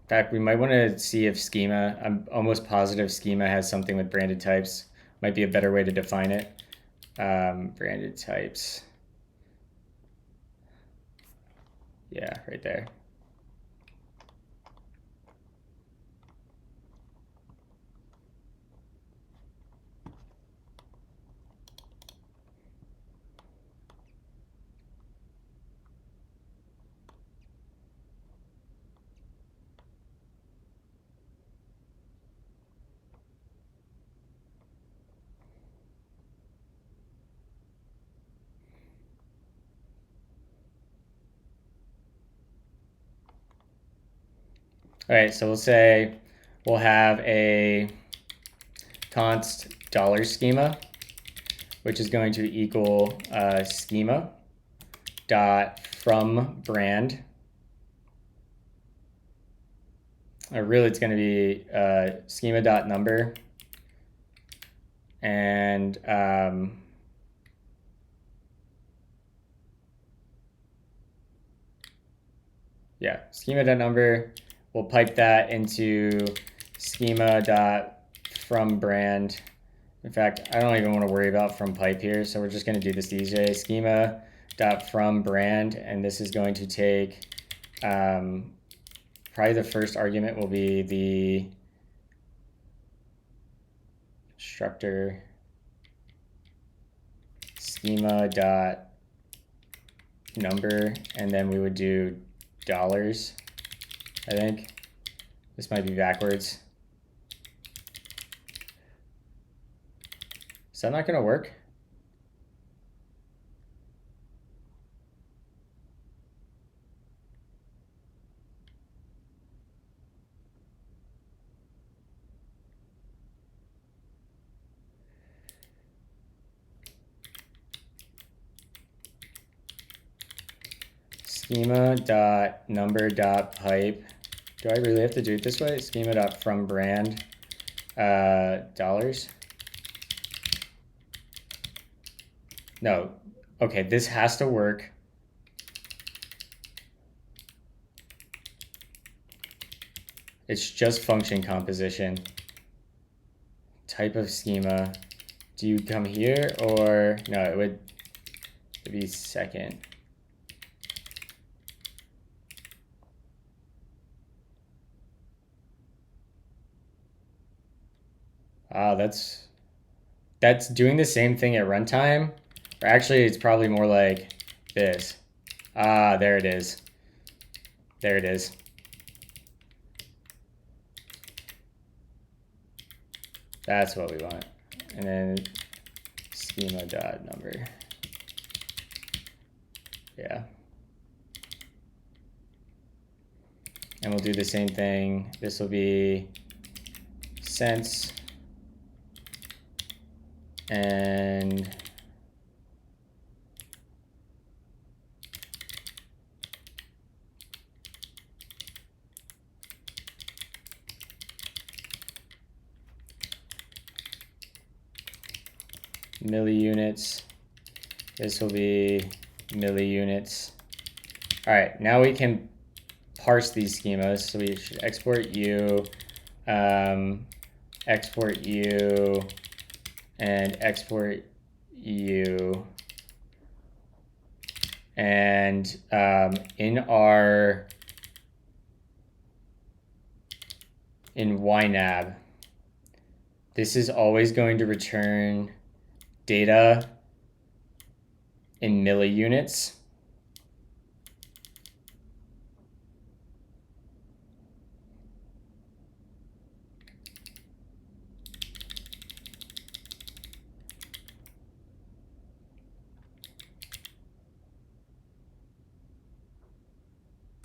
S1: In fact, we might want to see if schema, I'm almost positive schema has something with branded types. Might be a better way to define it. Branded types. Yeah, right there. All right, so we'll say we'll have a const dollar schema, which is going to equal schema dot from brand. Or really, it's going to be schema dot number and yeah, schema dot number. We'll pipe that into schema dot from brand. In fact, I don't even want to worry about from pipe here, so we're just going to do this DJ schema dot from brand, and this is going to take probably the first argument will be the constructor schema dot number, and then we would do dollars. I think this might be backwards. Is that not going to work? Schema dot number dot pipe. Do I really have to do it this way? Schema dot from brand dollars. No. Okay, this has to work. It's just function composition. Type of schema. Do you come here or no? It would be second. That's doing the same thing at runtime. Or actually, it's probably more like this. There it is. There it is. That's what we want. And then schema dot number. Yeah. And we'll do the same thing. This will be sense and milliunits. This will be milliunits. All right, now we can parse these schemas. So we should export U, export U, and export U. And in YNAB, this is always going to return data in milliunits.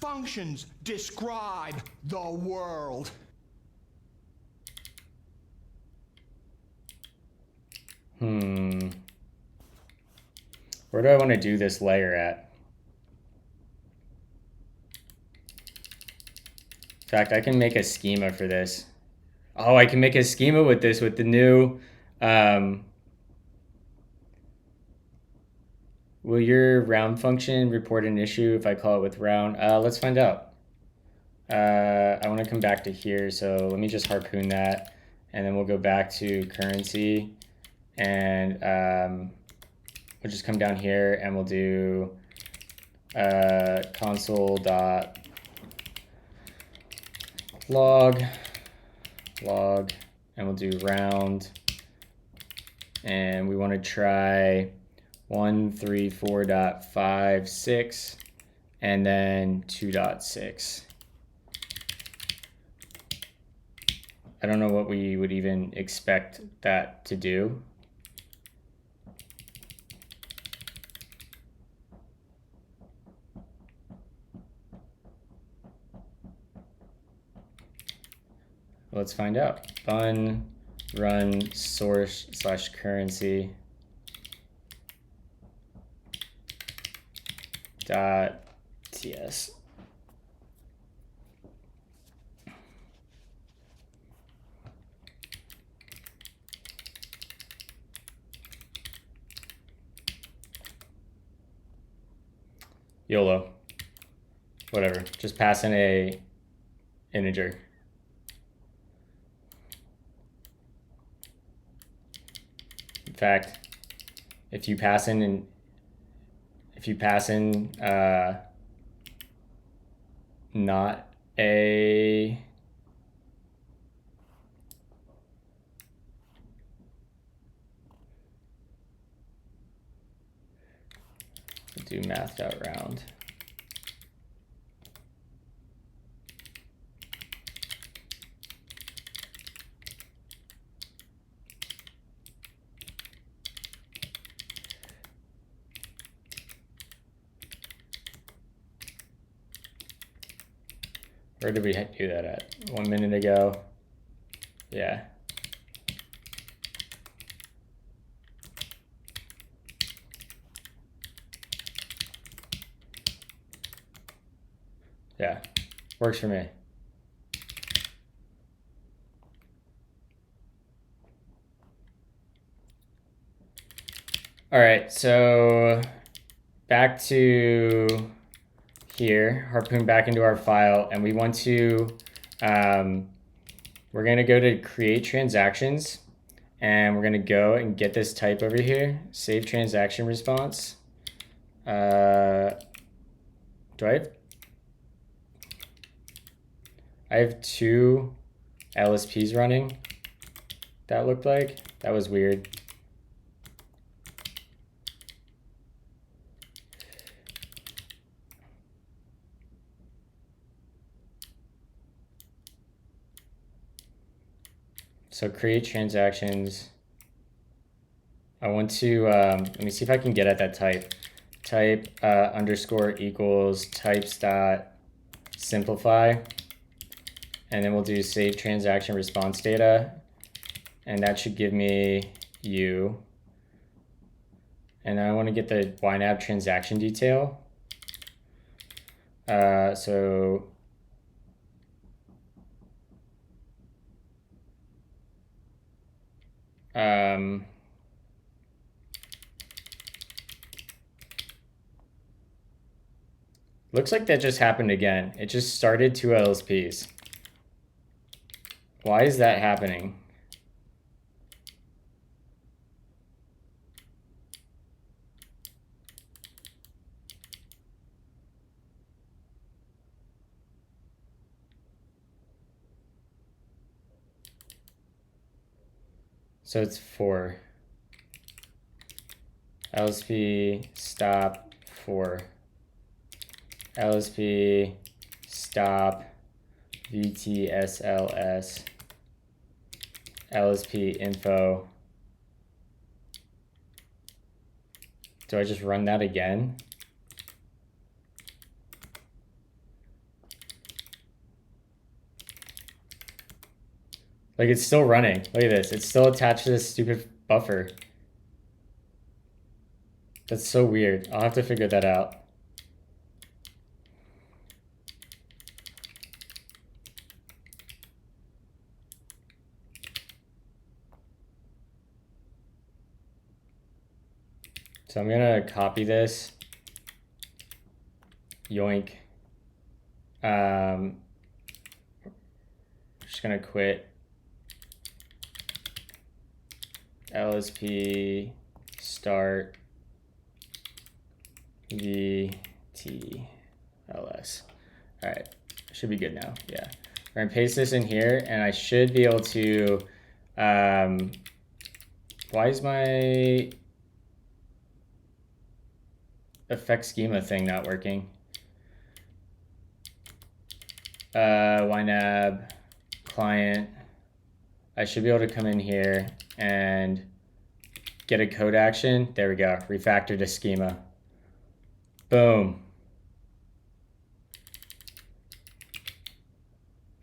S4: Functions describe the world.
S1: Where do I want to do this layer at? In fact, I can make a schema for this. Oh, I can make a schema with this with the new will your round function report an issue if I call it with round? Let's find out. I want to come back to here, so let me just harpoon that, and then we'll go back to currency, and we'll just come down here and we'll do console dot log, and we'll do round, and we want to try 134.56 and then 2.6. I don't know what we would even expect that to do. Let's find out. Fun run source slash currency dot ts. YOLO. Whatever. Just pass in a integer. In fact, if you pass in not a do math.round. Where did we do that at? 1 minute ago. Yeah. Yeah, works for me. All right, so back to here, harpoon back into our file, and we want to, we're gonna go to create transactions, and we're gonna go and get this type over here, save transaction response. Do I have two LSPs running. That looked like, that was weird. So create transactions. I want to, let me see if I can get at that type. Type underscore equals types dot simplify. And then we'll do save transaction response data. And that should give me U. And then I want to get the YNAB transaction detail. Looks like that just happened again. It just started two LSPs. Why is that happening? So it's 4. LSP stop 4. LSP stop VTSLS LSP info. Do I just run that again? Like, it's still running. Look at this. It's still attached to this stupid buffer. That's so weird. I'll have to figure that out. So I'm gonna copy this, yoink, just gonna quit LSP start VTLS. All right, should be good now. Yeah, we're gonna paste this in here, and I should be able to. Why is my effect schema thing not working? YNAB client. I should be able to come in here and get a code action. There we go. Refactor to schema. Boom.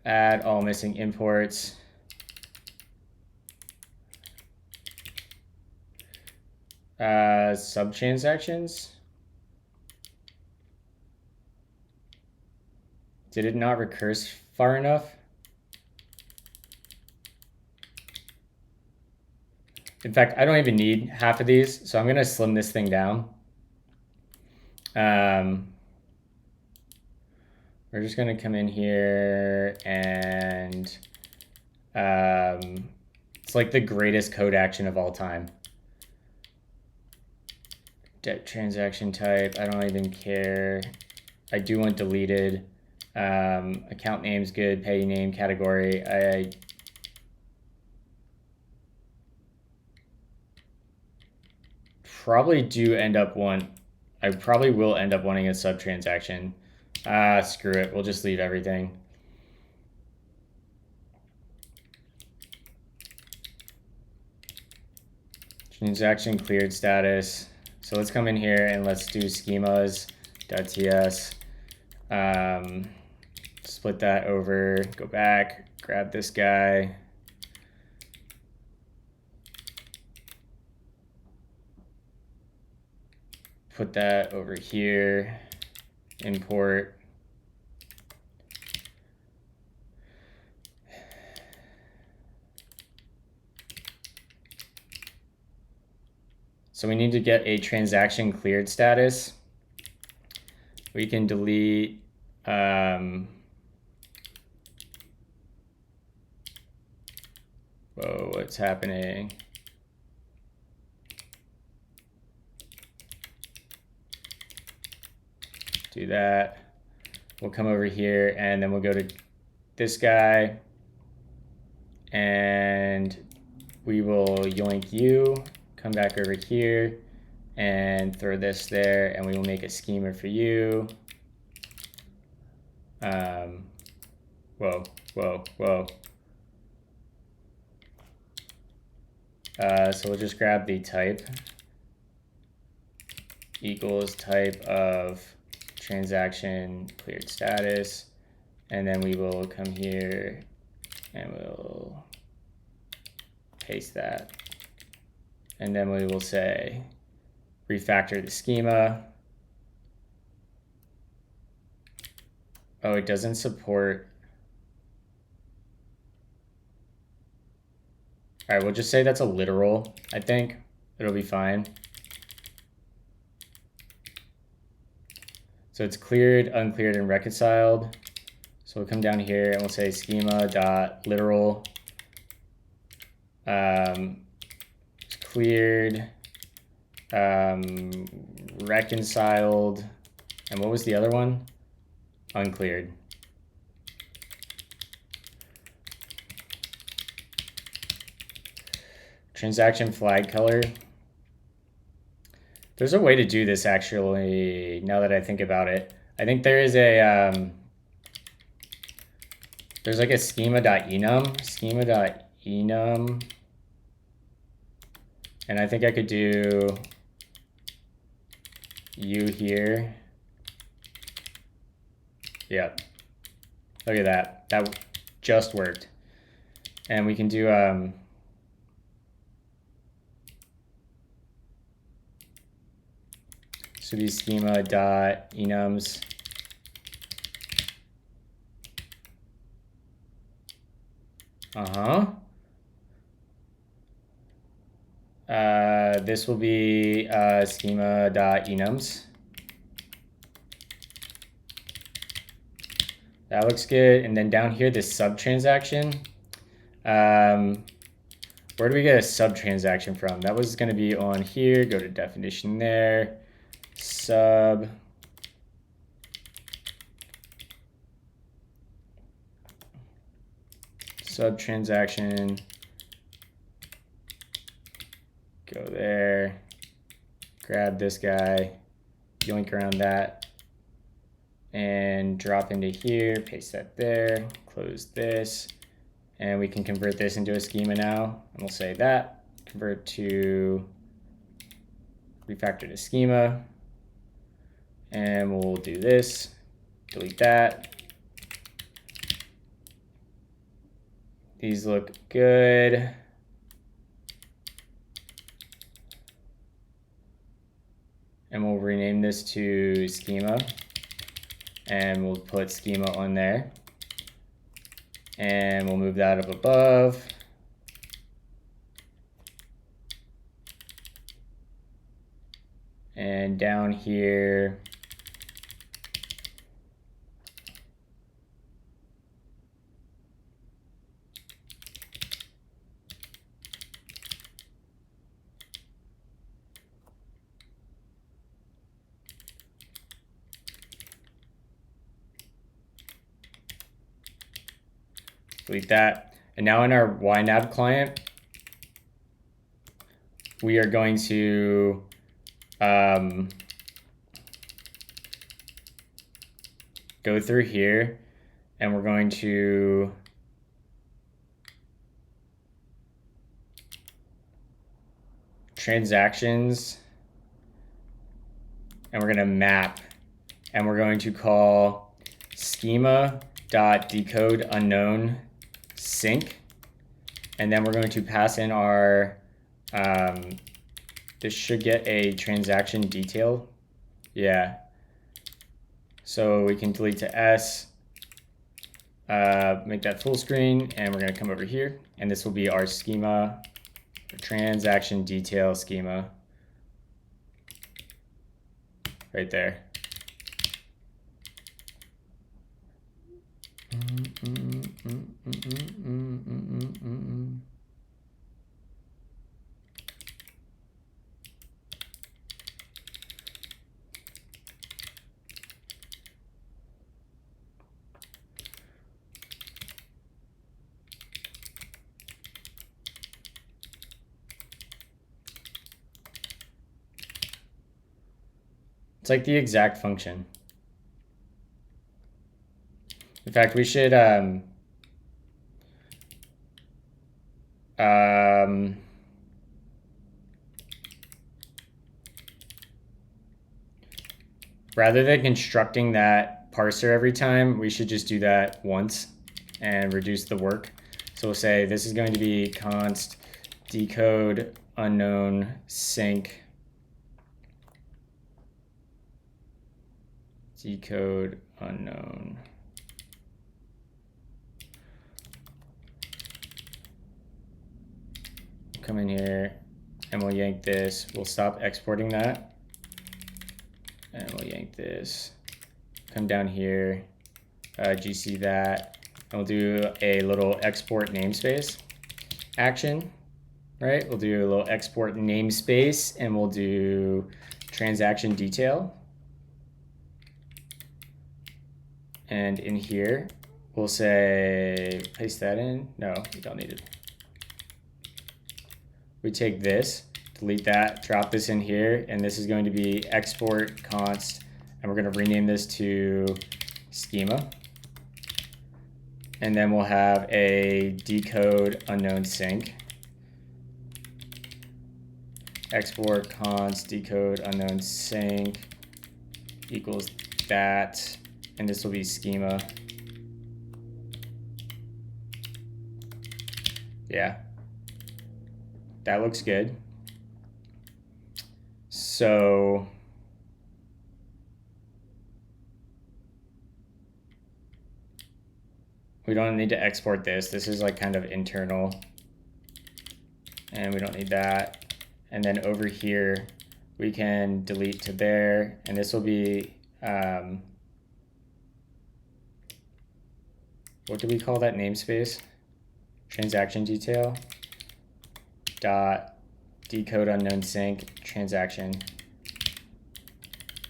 S1: Add all missing imports. Sub-transactions. Did it not recurse far enough? In fact, I don't even need half of these, so I'm going to slim this thing down. We're just going to come in here and it's like the greatest code action of all time. Transaction type, I don't even care. I do want deleted. Account name's good, pay name, category. I probably will end up wanting a sub transaction. Screw it, we'll just leave everything. Transaction cleared status. So let's come in here and let's do schemas.ts. Split that over, go back, grab this guy. Put that over here, import. So we need to get a transaction cleared status. We can delete whoa, what's happening? Do that. We'll come over here and then we'll go to this guy and we will yoink you, come back over here and throw this there, and we will make a schema for you. Whoa. So we'll just grab the type equals type of transaction cleared status, and then we will come here and we'll paste that, and then we will say refactor the schema. Oh, it doesn't support. All right, we'll just say that's a literal. I think it'll be fine. So it's cleared, uncleared, and reconciled. So we'll come down here and we'll say schema.literal. It's cleared, reconciled, and what was the other one? Uncleared. Transaction flag color. There's a way to do this actually, now that I think about it. I think there is a, there's like a schema.enum, and I think I could do you here. Yep. Look at that. That just worked. And we can do so these schema.enums. This will be schema.enums. That looks good. And then down here, this sub transaction. Where do we get a sub transaction from? That was going to be on here. Go to definition there. Sub. Sub transaction. Go there. Grab this guy. Yoink around that. And drop into here. Paste that there. Close this. And we can convert this into a schema now. And we'll say that. Convert to refactor to schema. And we'll do this. Delete that. These look good. And we'll rename this to schema. And we'll put schema on there. And we'll move that up above. And down here, delete that. And now in our YNAB client, we are going to go through here, and we're going to transactions, and we're going to map, and we're going to call schema.decode unknown sync, and then we're going to pass in our this should get a transaction detail. Yeah. So we can delete to S, make that full screen, and we're going to come over here, and this will be our schema, transaction detail schema, right there. It's like the exact function. In fact, we should rather than constructing that parser every time, we should just do that once and reduce the work. So we'll say this is going to be const decode unknown sync decode unknown. Come in here and we'll yank this. We'll stop exporting that. And we'll yank this. Come down here, GC that. And we'll do a little export namespace action, right? We'll do a little export namespace and we'll do transaction detail. And in here, we'll say, paste that in. No, we don't need it. We take this, delete that, drop this in here, and this is going to be export const, and we're going to rename this to schema. And then we'll have a decode unknown sync. Export const decode unknown sync equals that, and this will be schema. Yeah. That looks good. So we don't need to export this. This is like kind of internal. And we don't need that. And then over here, we can delete to there. And this will be, what do we call that namespace? transaction detail dot decode unknown sync transaction.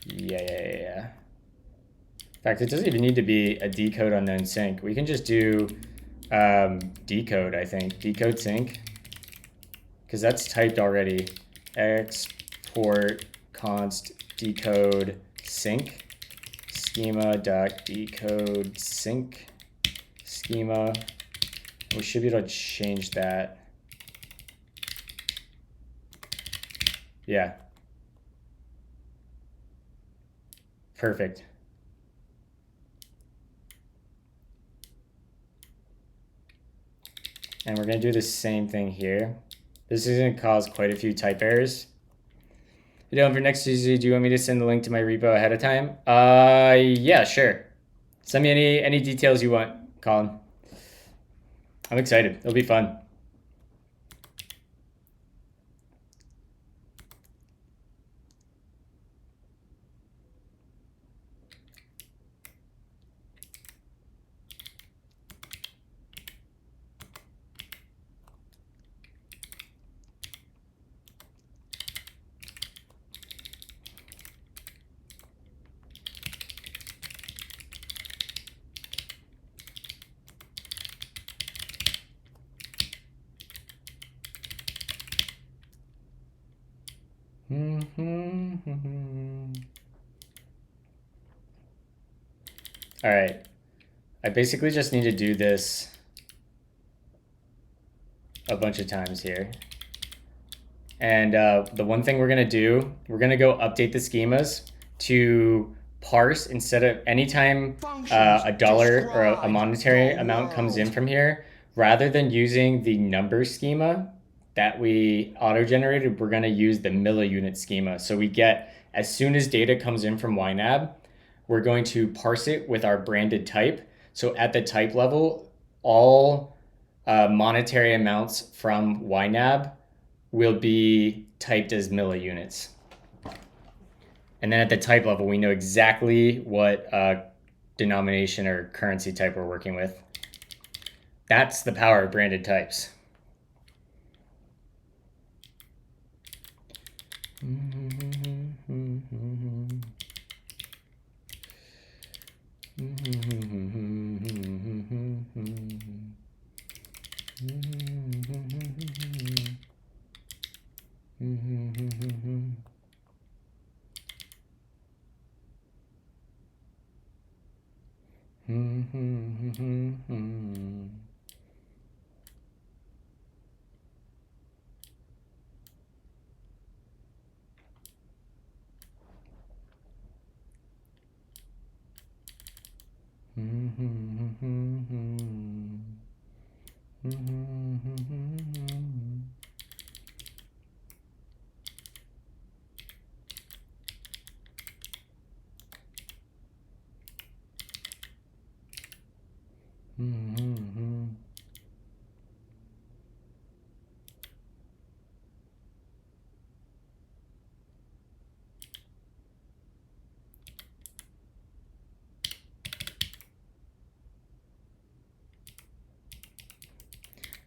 S1: Yeah. In fact, it doesn't even need to be a decode unknown sync. We can just do decode, I think. Decode sync. Because that's typed already. Export const decode sync. Schema dot decode sync. Schema. We should be able to change that. Yeah. Perfect. And we're going to do the same thing here. This is going to cause quite a few type errors. For next Tuesday, do you want me to send the link to my repo ahead of time? Yeah, sure. Send me any details you want, Colin. I'm excited. It'll be fun. All right. I basically just need to do this a bunch of times here. And the one thing we're going to do, we're going to go update the schemas to parse instead of anytime a dollar or a monetary amount comes in from here, rather than using the number schema that we auto-generated, we're going to use the milliunit schema. So we get, as soon as data comes in from YNAB, we're going to parse it with our branded type. So at the type level, all monetary amounts from YNAB will be typed as milliunits. And then at the type level, we know exactly what denomination or currency type we're working with. That's the power of branded types.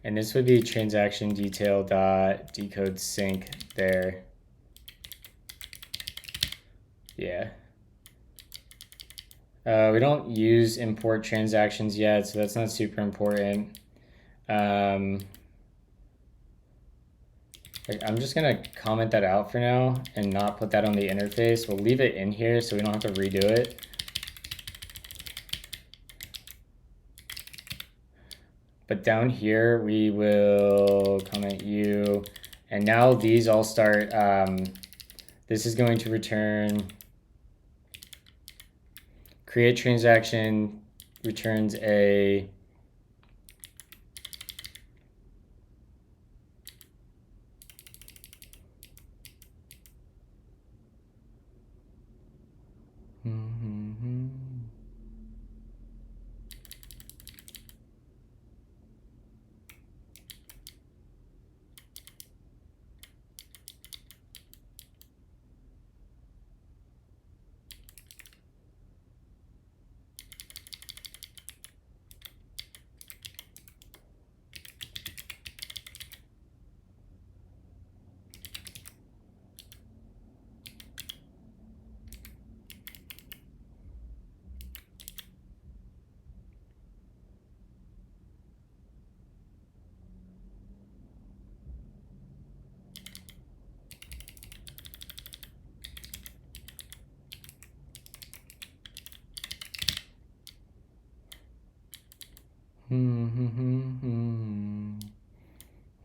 S1: And this would be transaction detail dot decode sync there. Yeah. We don't use import transactions yet, so that's not super important. I'm just gonna comment that out for now and not put that on the interface. We'll leave it in here so we don't have to redo it. But down here, we will comment you. And now these all start, this is going to return create transaction, returns a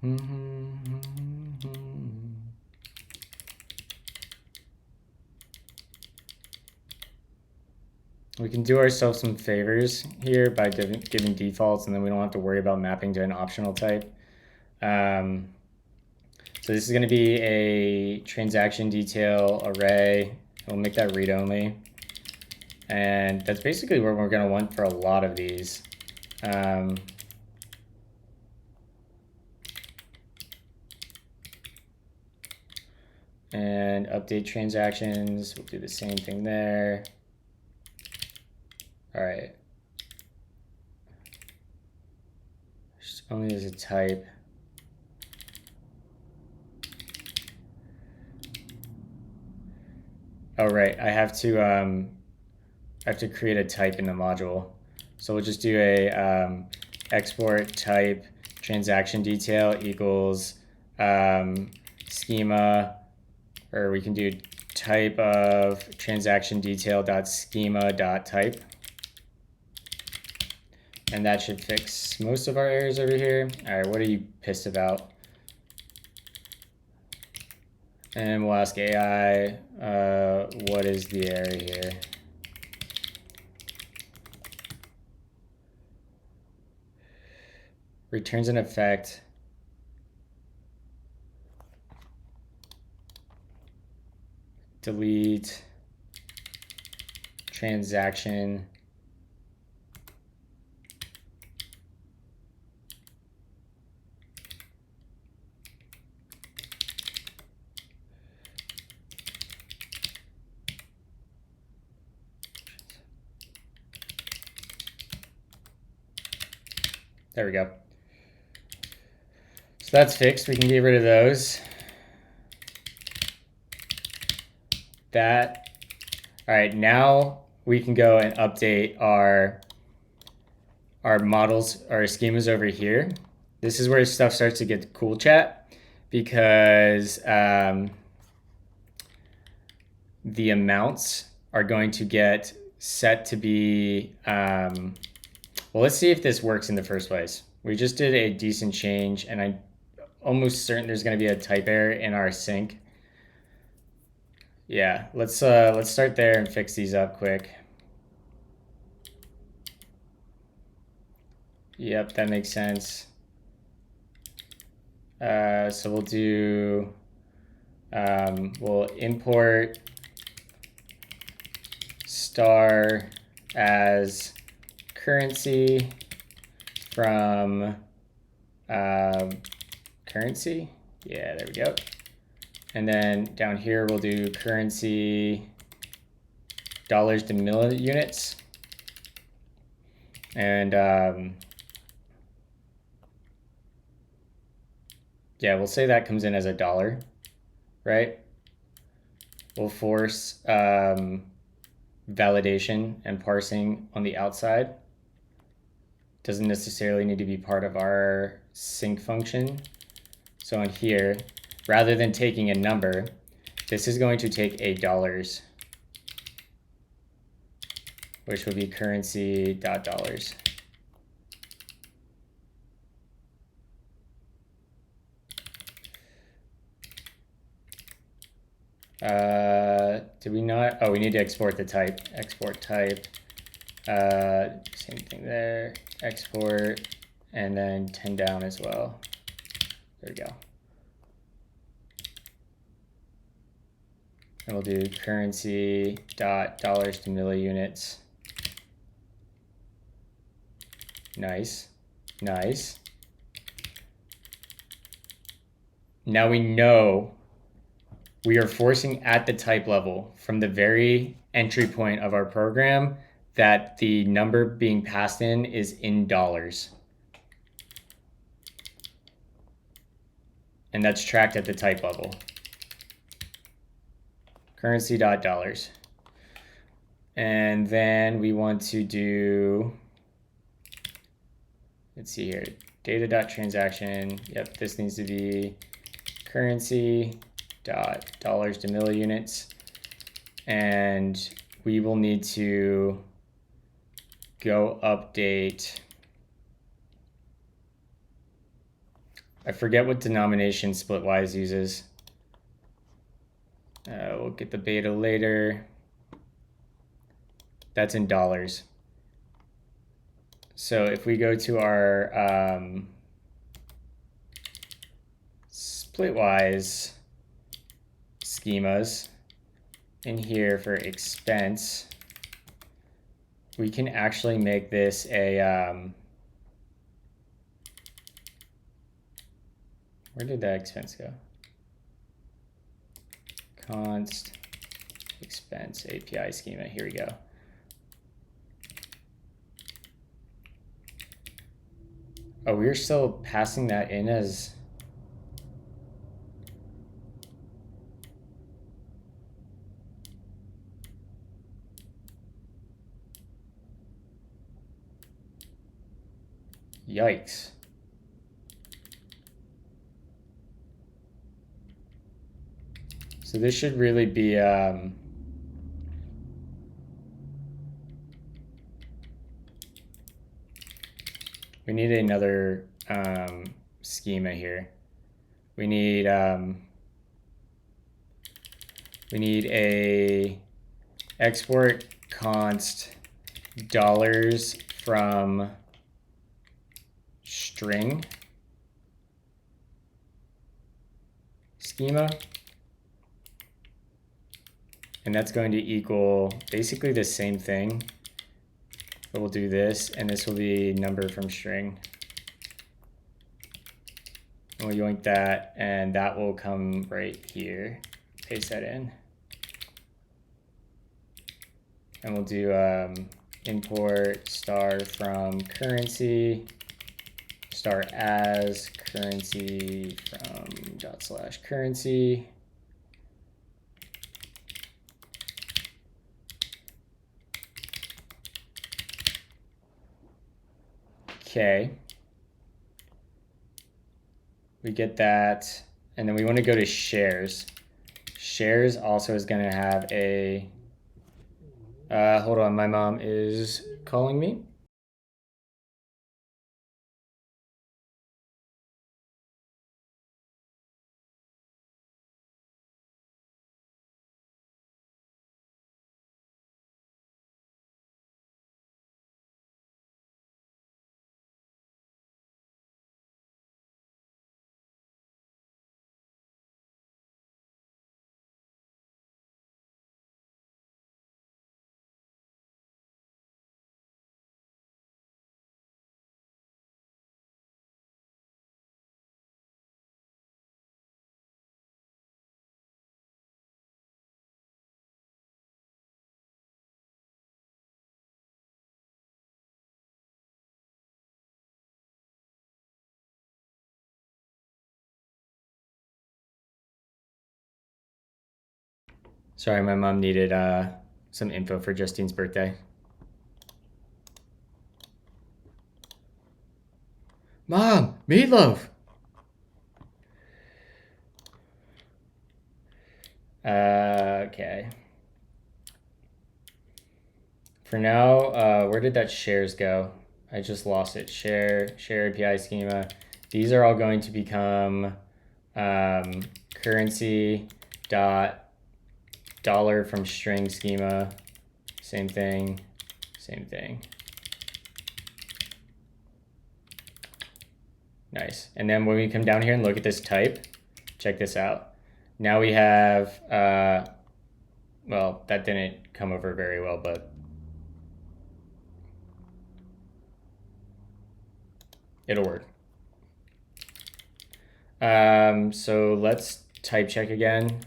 S1: We can do ourselves some favors here by giving defaults, and then we don't have to worry about mapping to an optional type. So this is going to be a transaction detail array. We'll make that read-only. And that's basically what we're going to want for a lot of these. And update transactions, we'll do the same thing there. All right. Only as a type. Oh, right, I have to create a type in the module. So we'll just do a export type transaction detail equals schema, or we can do type of transaction detail dot schema dot type. And that should fix most of our errors over here. All right, what are you pissed about? And we'll ask AI, what is the error here? Returns an effect. Delete transaction. There we go. So that's fixed. We can get rid of those. That. All right, now we can go and update our models, our schemas over here. This is where stuff starts to get cool, chat, because the amounts are going to get set to be, well, let's see if this works in the first place. We just did a decent change, and I'm almost certain there's going to be a type error in our sync. Yeah, let's start there and fix these up quick. Yep, that makes sense. So we'll do, we'll import star as currency from currency. Yeah, there we go. And then down here, we'll do currency dollars to milli-units. And yeah, we'll say that comes in as $1, right? We'll force validation and parsing on the outside. Doesn't necessarily need to be part of our sync function. So in here, rather than taking a number, this is going to take $8, which will be currency dot dollars. Did we not? Oh, we need to export the type. Export type. Same thing there. Export, and then 10 down as well. There we go. And we'll do currency dot dollars to milli-units. Nice, nice. Now we know we are forcing at the type level from the very entry point of our program that the number being passed in is in dollars. And that's tracked at the type level. Currency dot dollars. And then we want to do, let's see here, data dot transaction. Yep, this needs to be currency dot dollars to milli-units. And we will need to go update I forget what denomination Splitwise uses. We'll get the beta later. That's in dollars. So if we go to our Splitwise schemas in here for expense, we can actually make this a where did that expense go? Const expense API schema. Here we go. Oh, we're still passing that in as yikes. So this should really be we need another schema here. We need a export const dollars from string schema. And that's going to equal basically the same thing. But we'll do this, and this will be number from string. And we'll yoink that, and that will come right here. Paste that in. And we'll do import star from currency, star as currency from /currency. Okay. We get that, and then we want to go to shares. Shares also is going to have a, hold on, my mom is calling me. Sorry, my mom needed some info for Justine's birthday. Mom, meatloaf! Okay. For now, where did that shares go? I just lost it. Share API schema. These are all going to become currency dot dollar from string schema. Same thing, same thing. Nice. And then when we come down here and look at this type, check this out. Now we have, well, that didn't come over very well, but it'll work. So let's type check again.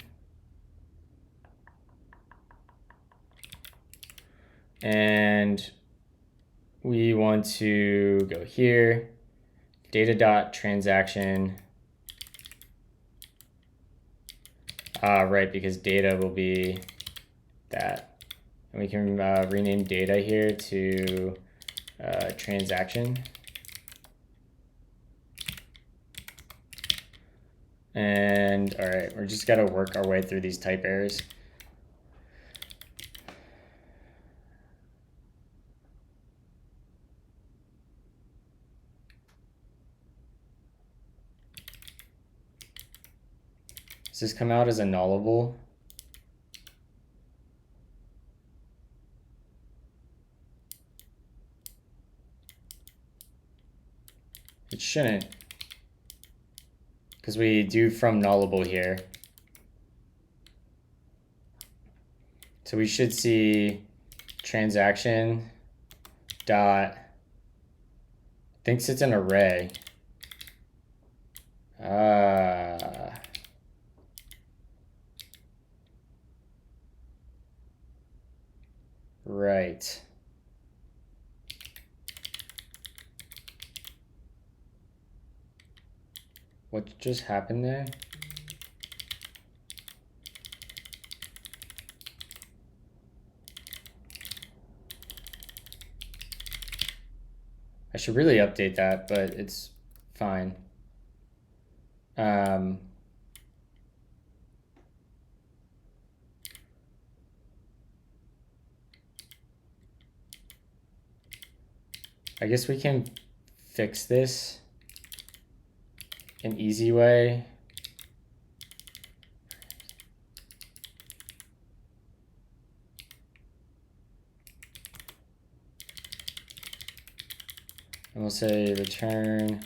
S1: And we want to go here, data.transaction. Right, because data will be that. And we can rename data here to transaction. And all right, we're just gotta work our way through these type errors. this come out as a nullable? It shouldn't, because we do from nullable here. So we should see transaction dot thinks it's an array. Right. What just happened there? I should really update that, but it's fine. I guess we can fix this an easy way. And we'll say return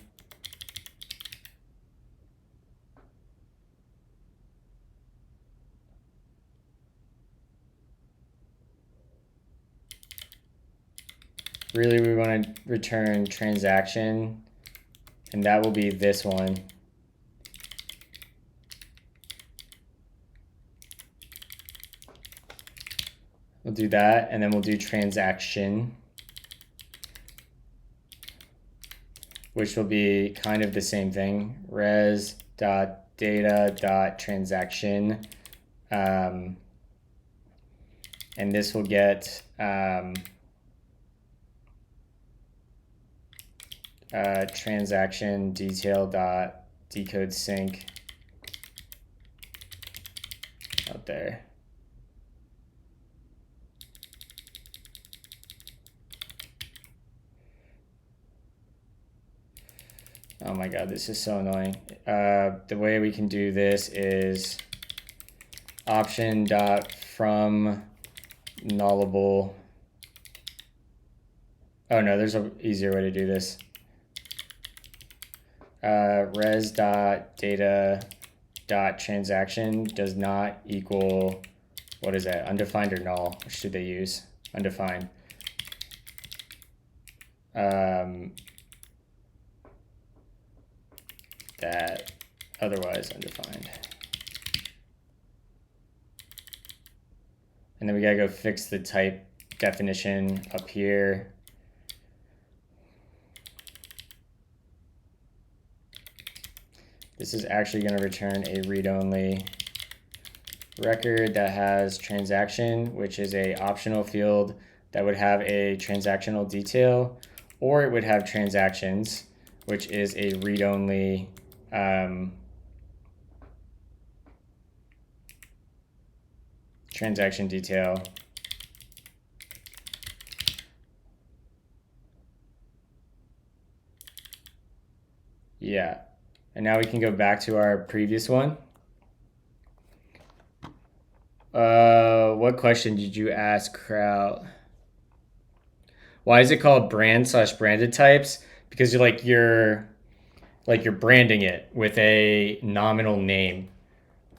S1: really we want to return transaction, and that will be this one. We'll do that, and then we'll do transaction, which will be kind of the same thing. res.data.transaction. And this will get transaction detail.decode sync out there. Oh my god, this is so annoying. The way we can do this is option.from nullable. Oh no, there's an easier way to do this. Res.data.transaction does not equal, what is that, undefined or null? What should they use? Undefined. That otherwise undefined. And then we gotta go fix the type definition up here. This is actually going to return a read-only record that has transaction, which is a optional field that would have a transactional detail, or it would have transactions, which is a read-only transaction detail. Yeah. And now we can go back to our previous one. What question did you ask, Kraut? Why is it called brand/branded types? Because you're branding it with a nominal name.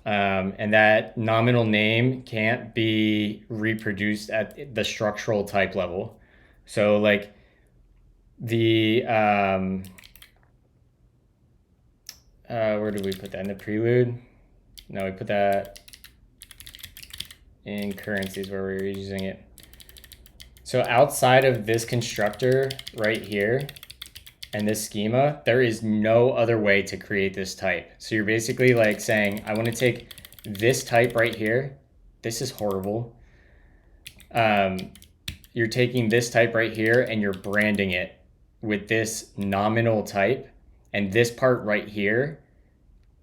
S1: And that nominal name can't be reproduced at the structural type level. So like the where did we put that? In the prelude? No, we put that in currencies where we were using it. So outside of this constructor right here and this schema, there is no other way to create this type. So you're basically like saying, I want to take this type right here. This is horrible. You're taking this type right here and you're branding it with this nominal type. And this part right here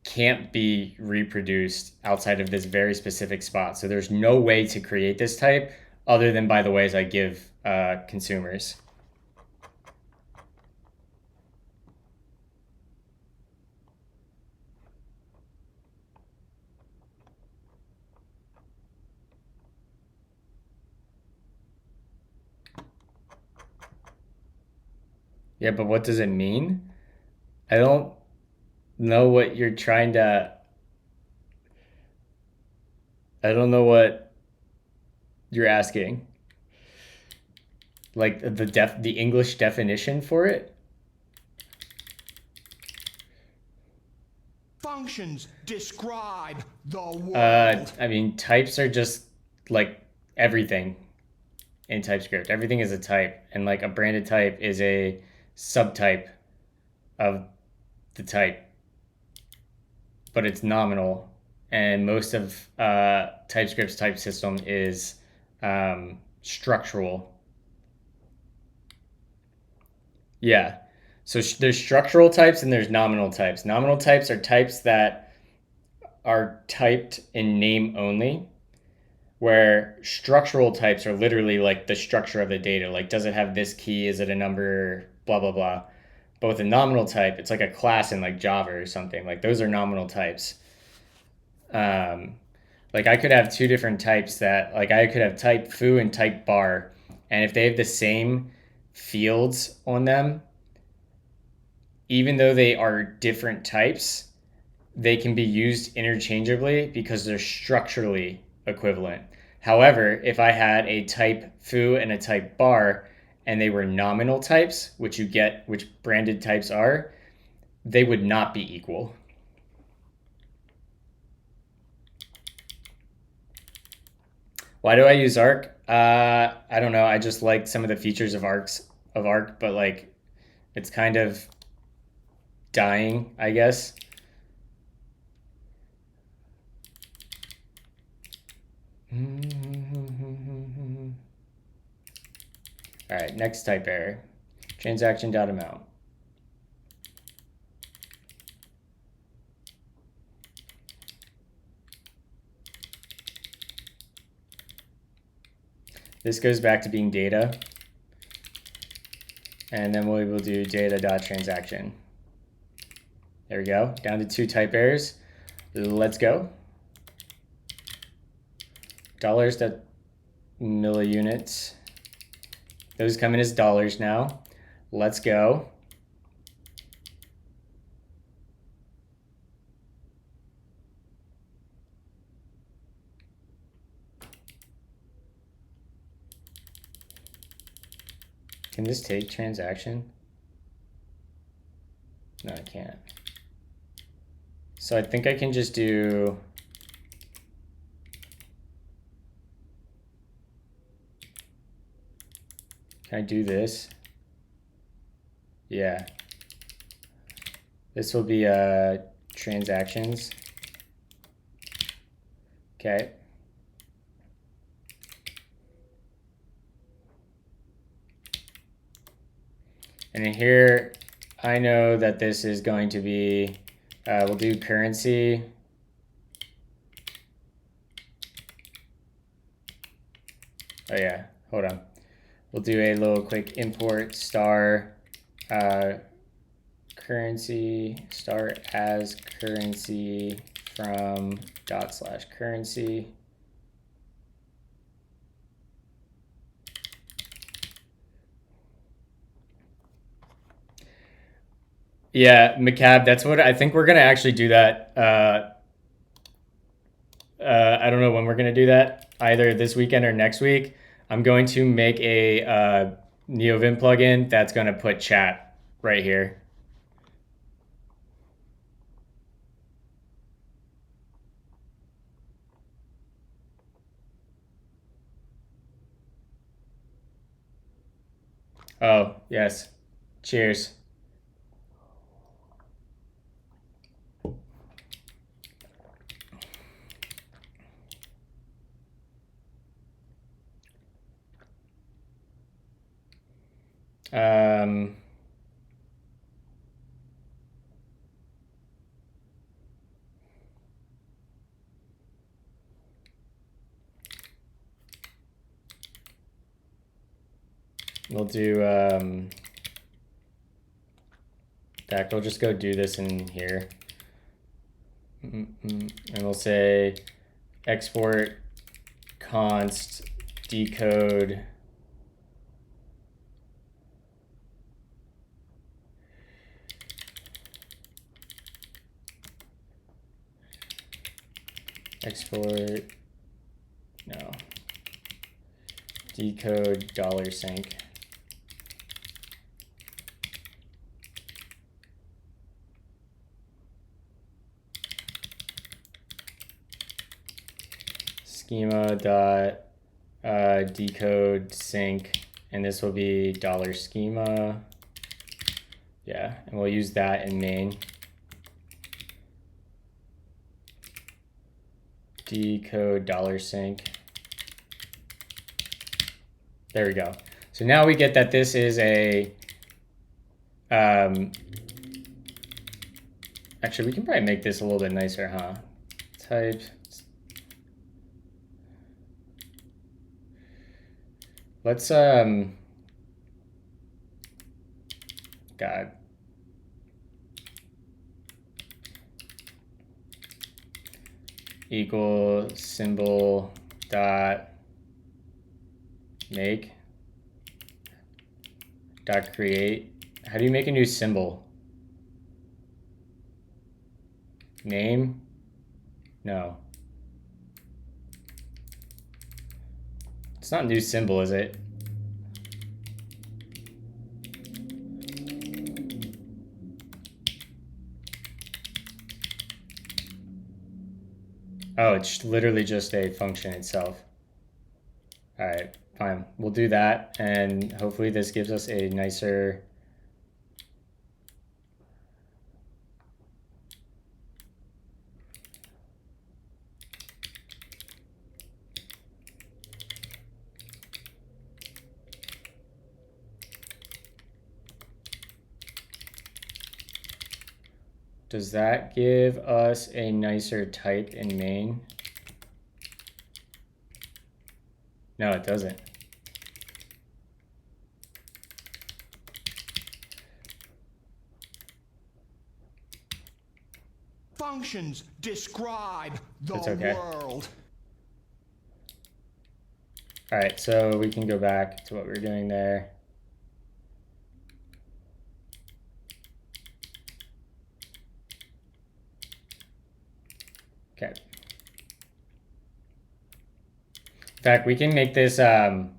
S1: can't be reproduced outside of this very specific spot. So there's no way to create this type other than by the ways I give consumers. Yeah, but what does it mean? I don't know what you're trying to... I don't know what you're asking. Like the English definition for it?
S4: Functions describe the world.
S1: I mean, types are just like everything in TypeScript. Everything is a type, and like a branded type is a subtype of the type, but it's nominal. And most of TypeScript's type system is structural. Yeah. So there's structural types and there's nominal types. Nominal types are types that are typed in name only, where structural types are literally like the structure of the data. Like, does it have this key? Is it a number? Blah, blah, blah. But with a nominal type, it's like a class in like Java or something. Like, those are nominal types. Like, I could have two different types that, like, I could have type foo and type bar. And if they have the same fields on them, even though they are different types, they can be used interchangeably because they're structurally equivalent. However, if I had a type foo and a type bar and they were nominal types, which branded types are, they would not be equal. Why do I use Arc? I don't know. I just like some of the features of Arc, but like it's kind of dying, I guess. All right, next type error. Transaction.amount. This goes back to being data. And then we will do data.transaction. There we go. Down to 2 type errors. Let's go. Dollars to milliunits. Those come in as dollars now. Let's go. Can this take transaction? No, I can't. So I think I can just do... Can I do this? Yeah. This will be transactions. Okay. And in here, I know that this is going to be, we'll do currency. Oh yeah, hold on. We'll do a little quick import star currency, star as currency from /currency. Yeah, McCab, that's what I think we're going to actually do that. I don't know when we're going to do that, either this weekend or next week. I'm going to make a NeoVim plugin that's going to put chat right here. Oh, yes. Cheers. We'll do back. We'll just go do this in here. And we'll say export const decode export, no, decode $sync. Schema dot decode sync, and this will be $schema. Yeah, and we'll use that in main. Decode $sync. There we go. So now we get that this is a actually we can probably make this a little bit nicer, huh? Type let's God. Equal symbol dot make dot create. How do you make a new symbol? Name? No. It's not a new symbol, is it? Oh, it's literally just a function itself. All right, fine. We'll do that, and hopefully this gives us a nicer... Does that give us a nicer type in main? No, it doesn't.
S4: Functions describe the
S1: That's okay.
S4: world.
S1: All right, so we can go back to what we were doing there. Okay. In fact, we can make this that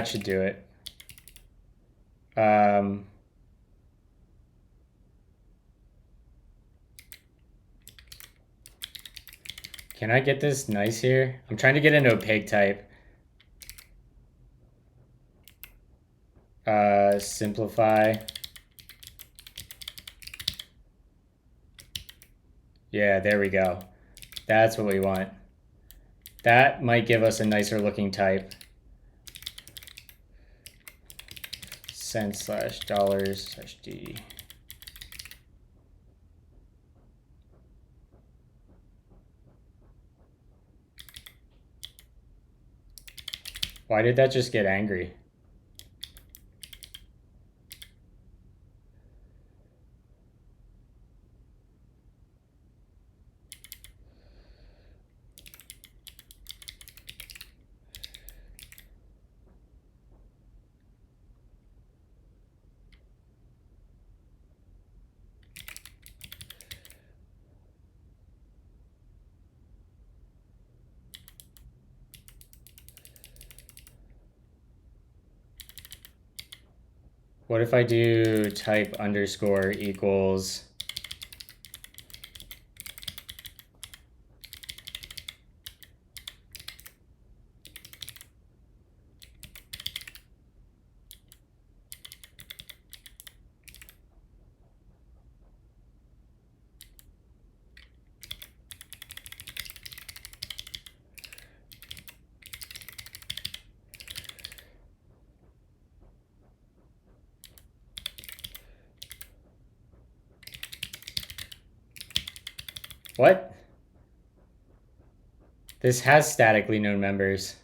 S1: should do it. Can I get this nice here? I'm trying to get an opaque type. Simplify. Yeah, there we go. That's what we want. That might give us a nicer looking type. $/$d. Why did that just get angry? What if I do type underscore equals what? This has statically known members.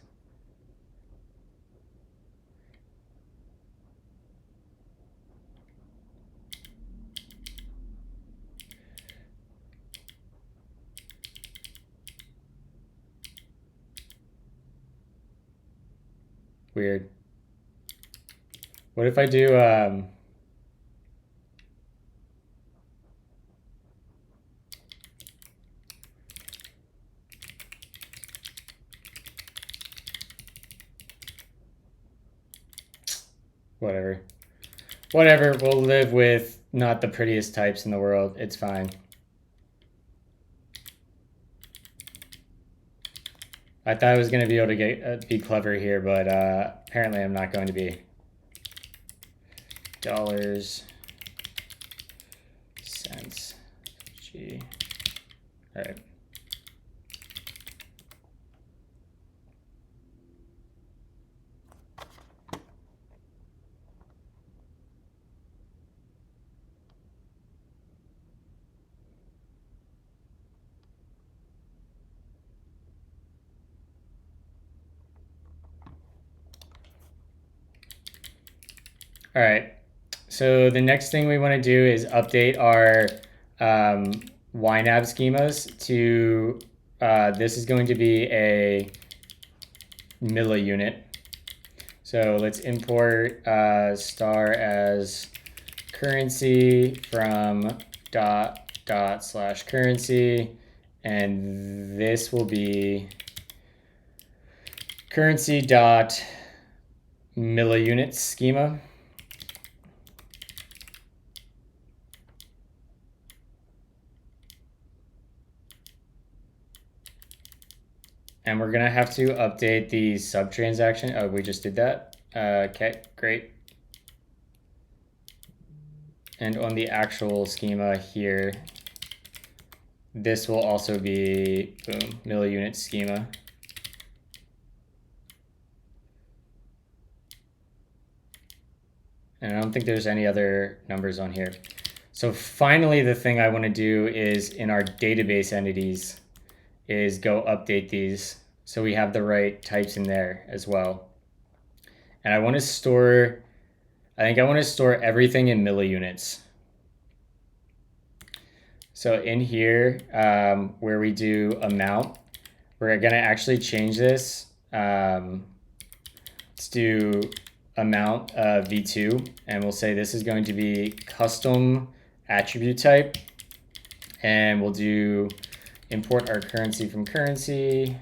S1: Weird. What if I do, whatever. Whatever, we'll live with not the prettiest types in the world. It's fine. I thought I was going to be able to get be clever here, but apparently I'm not going to be. Dollars, cents, G. All right. All right. So the next thing we want to do is update our YNAB schemas to, this is going to be a milliunit. So let's import star as currency from dot/currency, and this will be currency dot milliunit schema. And we're gonna have to update the sub transaction. Oh, we just did that. Okay, great. And on the actual schema here, this will also be, boom, milliunit schema. And I don't think there's any other numbers on here. So finally, the thing I want to do is in our database entities is go update these so we have the right types in there as well. And I want to store, I think I want to store everything in milliunits. So in here, where we do amount, we're going to actually change this. Let's do amount v2, and we'll say this is going to be custom attribute type, and we'll do import our currency from currency,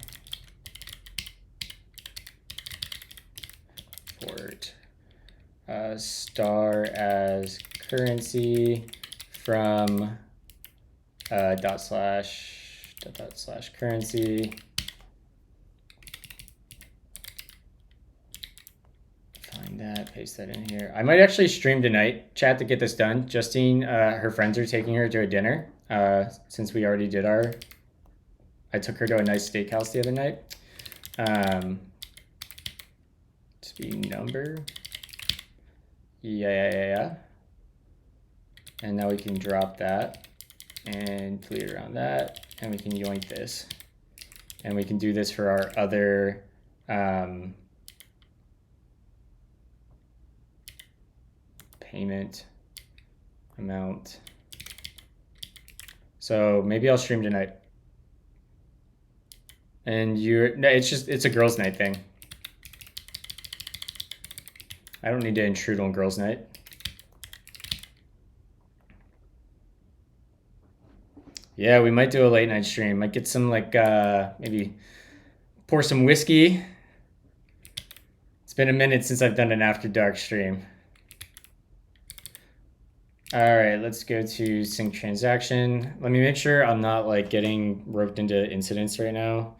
S1: import star as currency from dot slash currency. Find that, paste that in here. I might actually stream tonight, chat, to get this done. Justine, her friends are taking her to a dinner since we already did our, I took her to a nice steakhouse the other night. To be number. Yeah. And now we can drop that and delete around that, and we can yoink this. And we can do this for our other payment amount. So maybe I'll stream tonight. And no, it's a girls' night thing. I don't need to intrude on girls' night. Yeah, we might do a late night stream. Might get some, like, maybe pour some whiskey. It's been a minute since I've done an after dark stream. All right, let's go to sync transaction. Let me make sure I'm not, like, getting roped into incidents right now.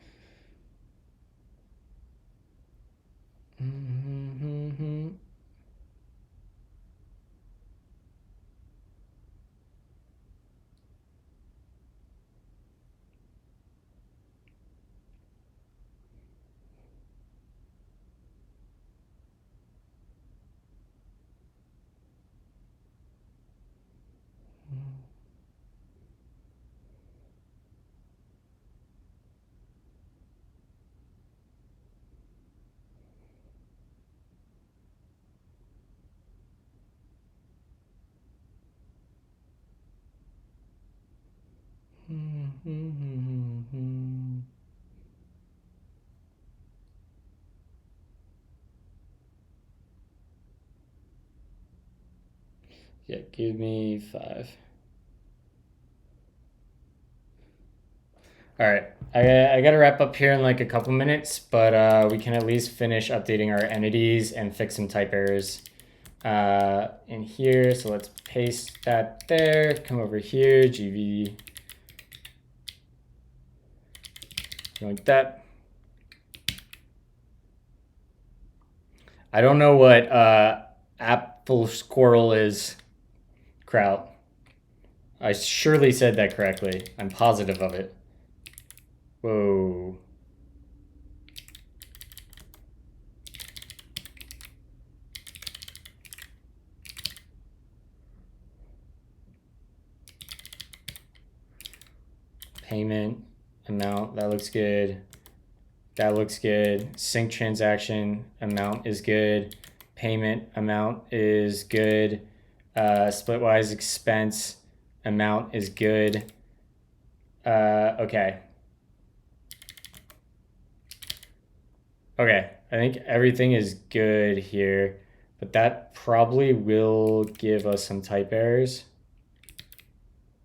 S1: Yeah, give me 5. All right, I got to wrap up here in like a couple minutes, but we can at least finish updating our entities and fix some type errors in here. So let's paste that there, come over here, GV, like that. I don't know what apple squirrel is, Kraut. I surely said that correctly. I'm positive of it. Whoa. Payment amount, that looks good. That looks good. Sync transaction amount is good. Payment amount is good. Splitwise expense amount is good. Okay. Okay, I think everything is good here, but that probably will give us some type errors.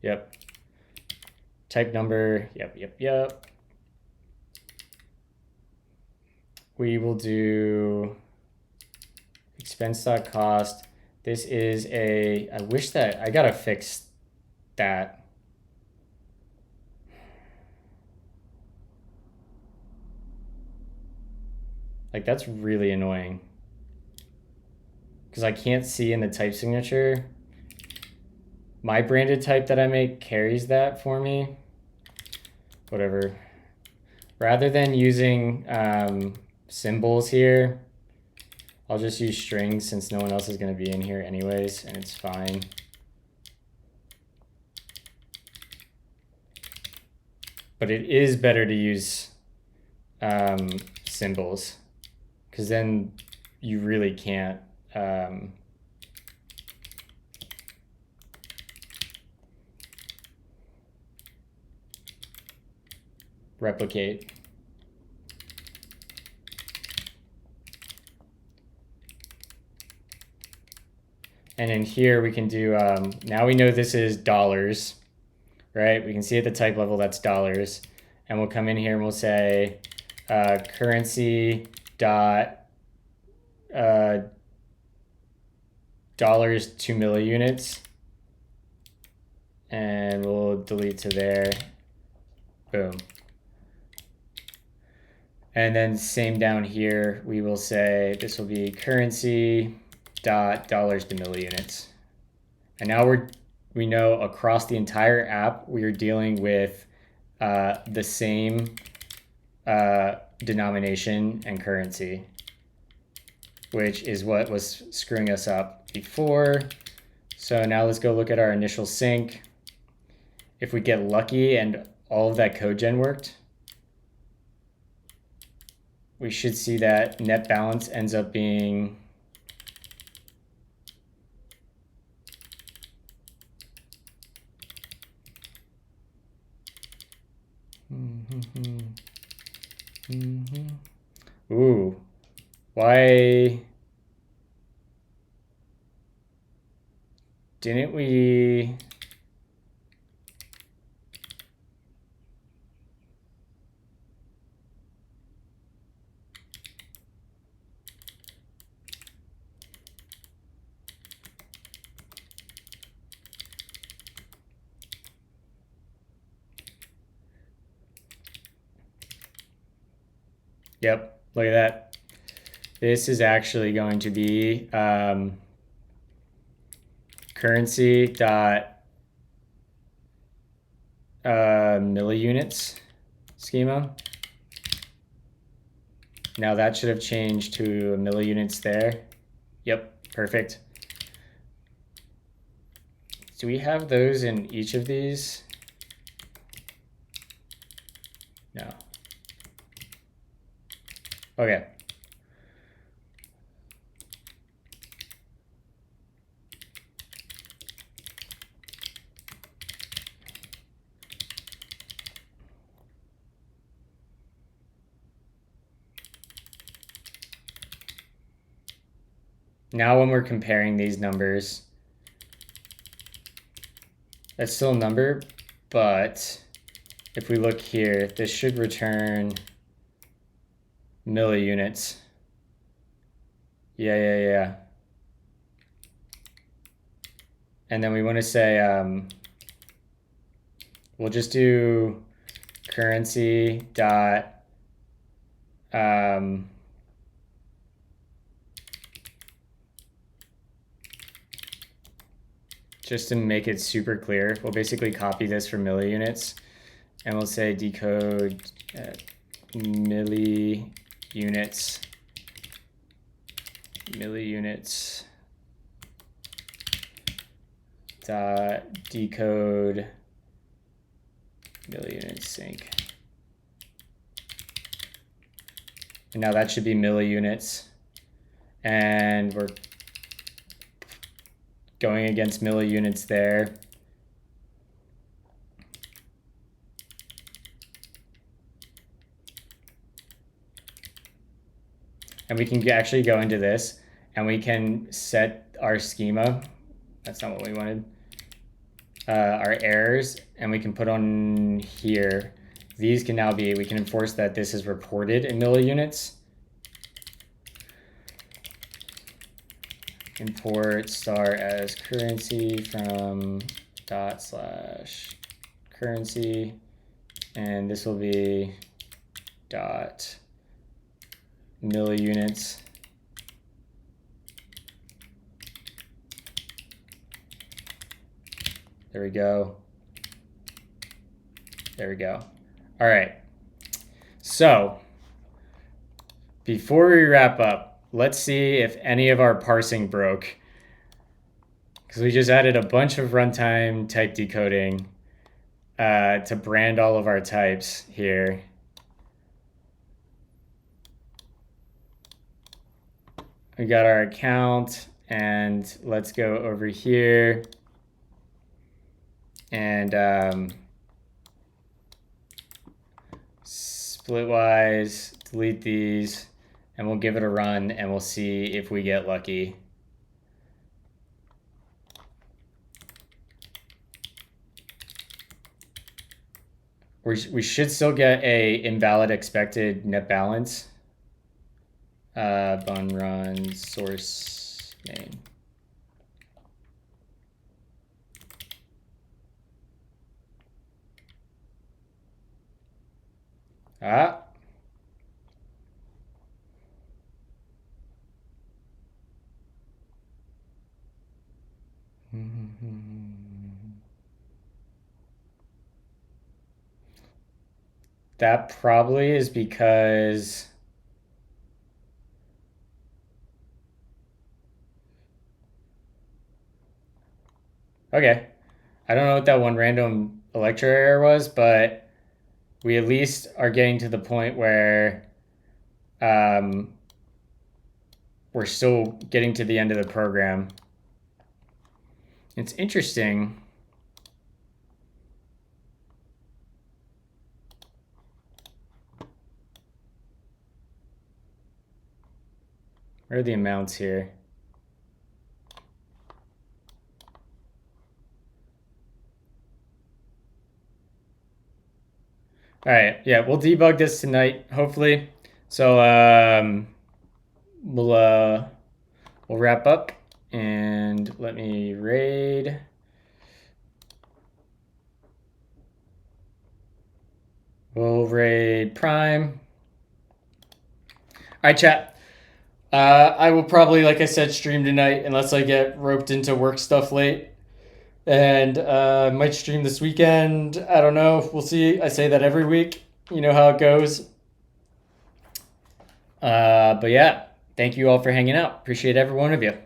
S1: Yep. Type number, yep. We will do expense.cost. This is I wish that, I gotta fix that. Like, that's really annoying. Because I can't see in the type signature. My branded type that I make carries that for me. Whatever. Rather than using symbols here, I'll just use strings since no one else is going to be in here anyways, and it's fine. But it is better to use symbols, because then you really can't replicate. And in here we can do, now we know this is dollars, right? We can see at the type level that's dollars. And we'll come in here and we'll say currency dot dollars to milliunits. And we'll delete to there. Boom. And then same down here, we will say this will be currency dot dollars to milliunits. And now we know across the entire app we are dealing with the same denomination and currency, which is what was screwing us up before. So now let's go look at our initial sync. If we get lucky and all of that code gen worked, we should see that net balance ends up being Ooh, why didn't we? Yep, look at that. This is actually going to be currency dot milliunits schema. Now that should have changed to milliunits there. Yep, perfect. Do we have those in each of these? No. Okay. Now when we're comparing these numbers, That's still a number, but if we look here, this should return milliunits. Yeah. And then we want to say, we'll just do currency dot, just to make it super clear, we'll basically copy this for milliunits, and we'll say decode milliunits dot decode milliunits sync. And now that should be milliunits, and we're going against milliunits there. And we can actually go into this and we can set our schema. That's not what we wanted. Our errors, and we can put on here. These can now be, we can enforce that this is reported in milliunits. Import star as currency from dot/currency, and this will be dot milliunits. There we go. There we go. All right. So before we wrap up, let's see if any of our parsing broke, because we just added a bunch of runtime type decoding to brand all of our types here. We got our account, and let's go over here and Splitwise, delete these, and we'll give it a run, and we'll see if we get lucky. We should still get a invalid expected net balance. Bun run source main. That probably is because okay, I don't know what that one random Electro error was, but we at least are getting to the point where we're still getting to the end of the program. It's interesting. Where are the amounts here? All right, yeah, we'll debug this tonight, hopefully. So we'll wrap up, and let me raid. We'll raid Prime. All right, chat. I will probably, like I said, stream tonight unless I get roped into work stuff late. And might stream this weekend. I don't know. We'll see. I say that every week. You know how it goes. But yeah, thank you all for hanging out. Appreciate every one of you.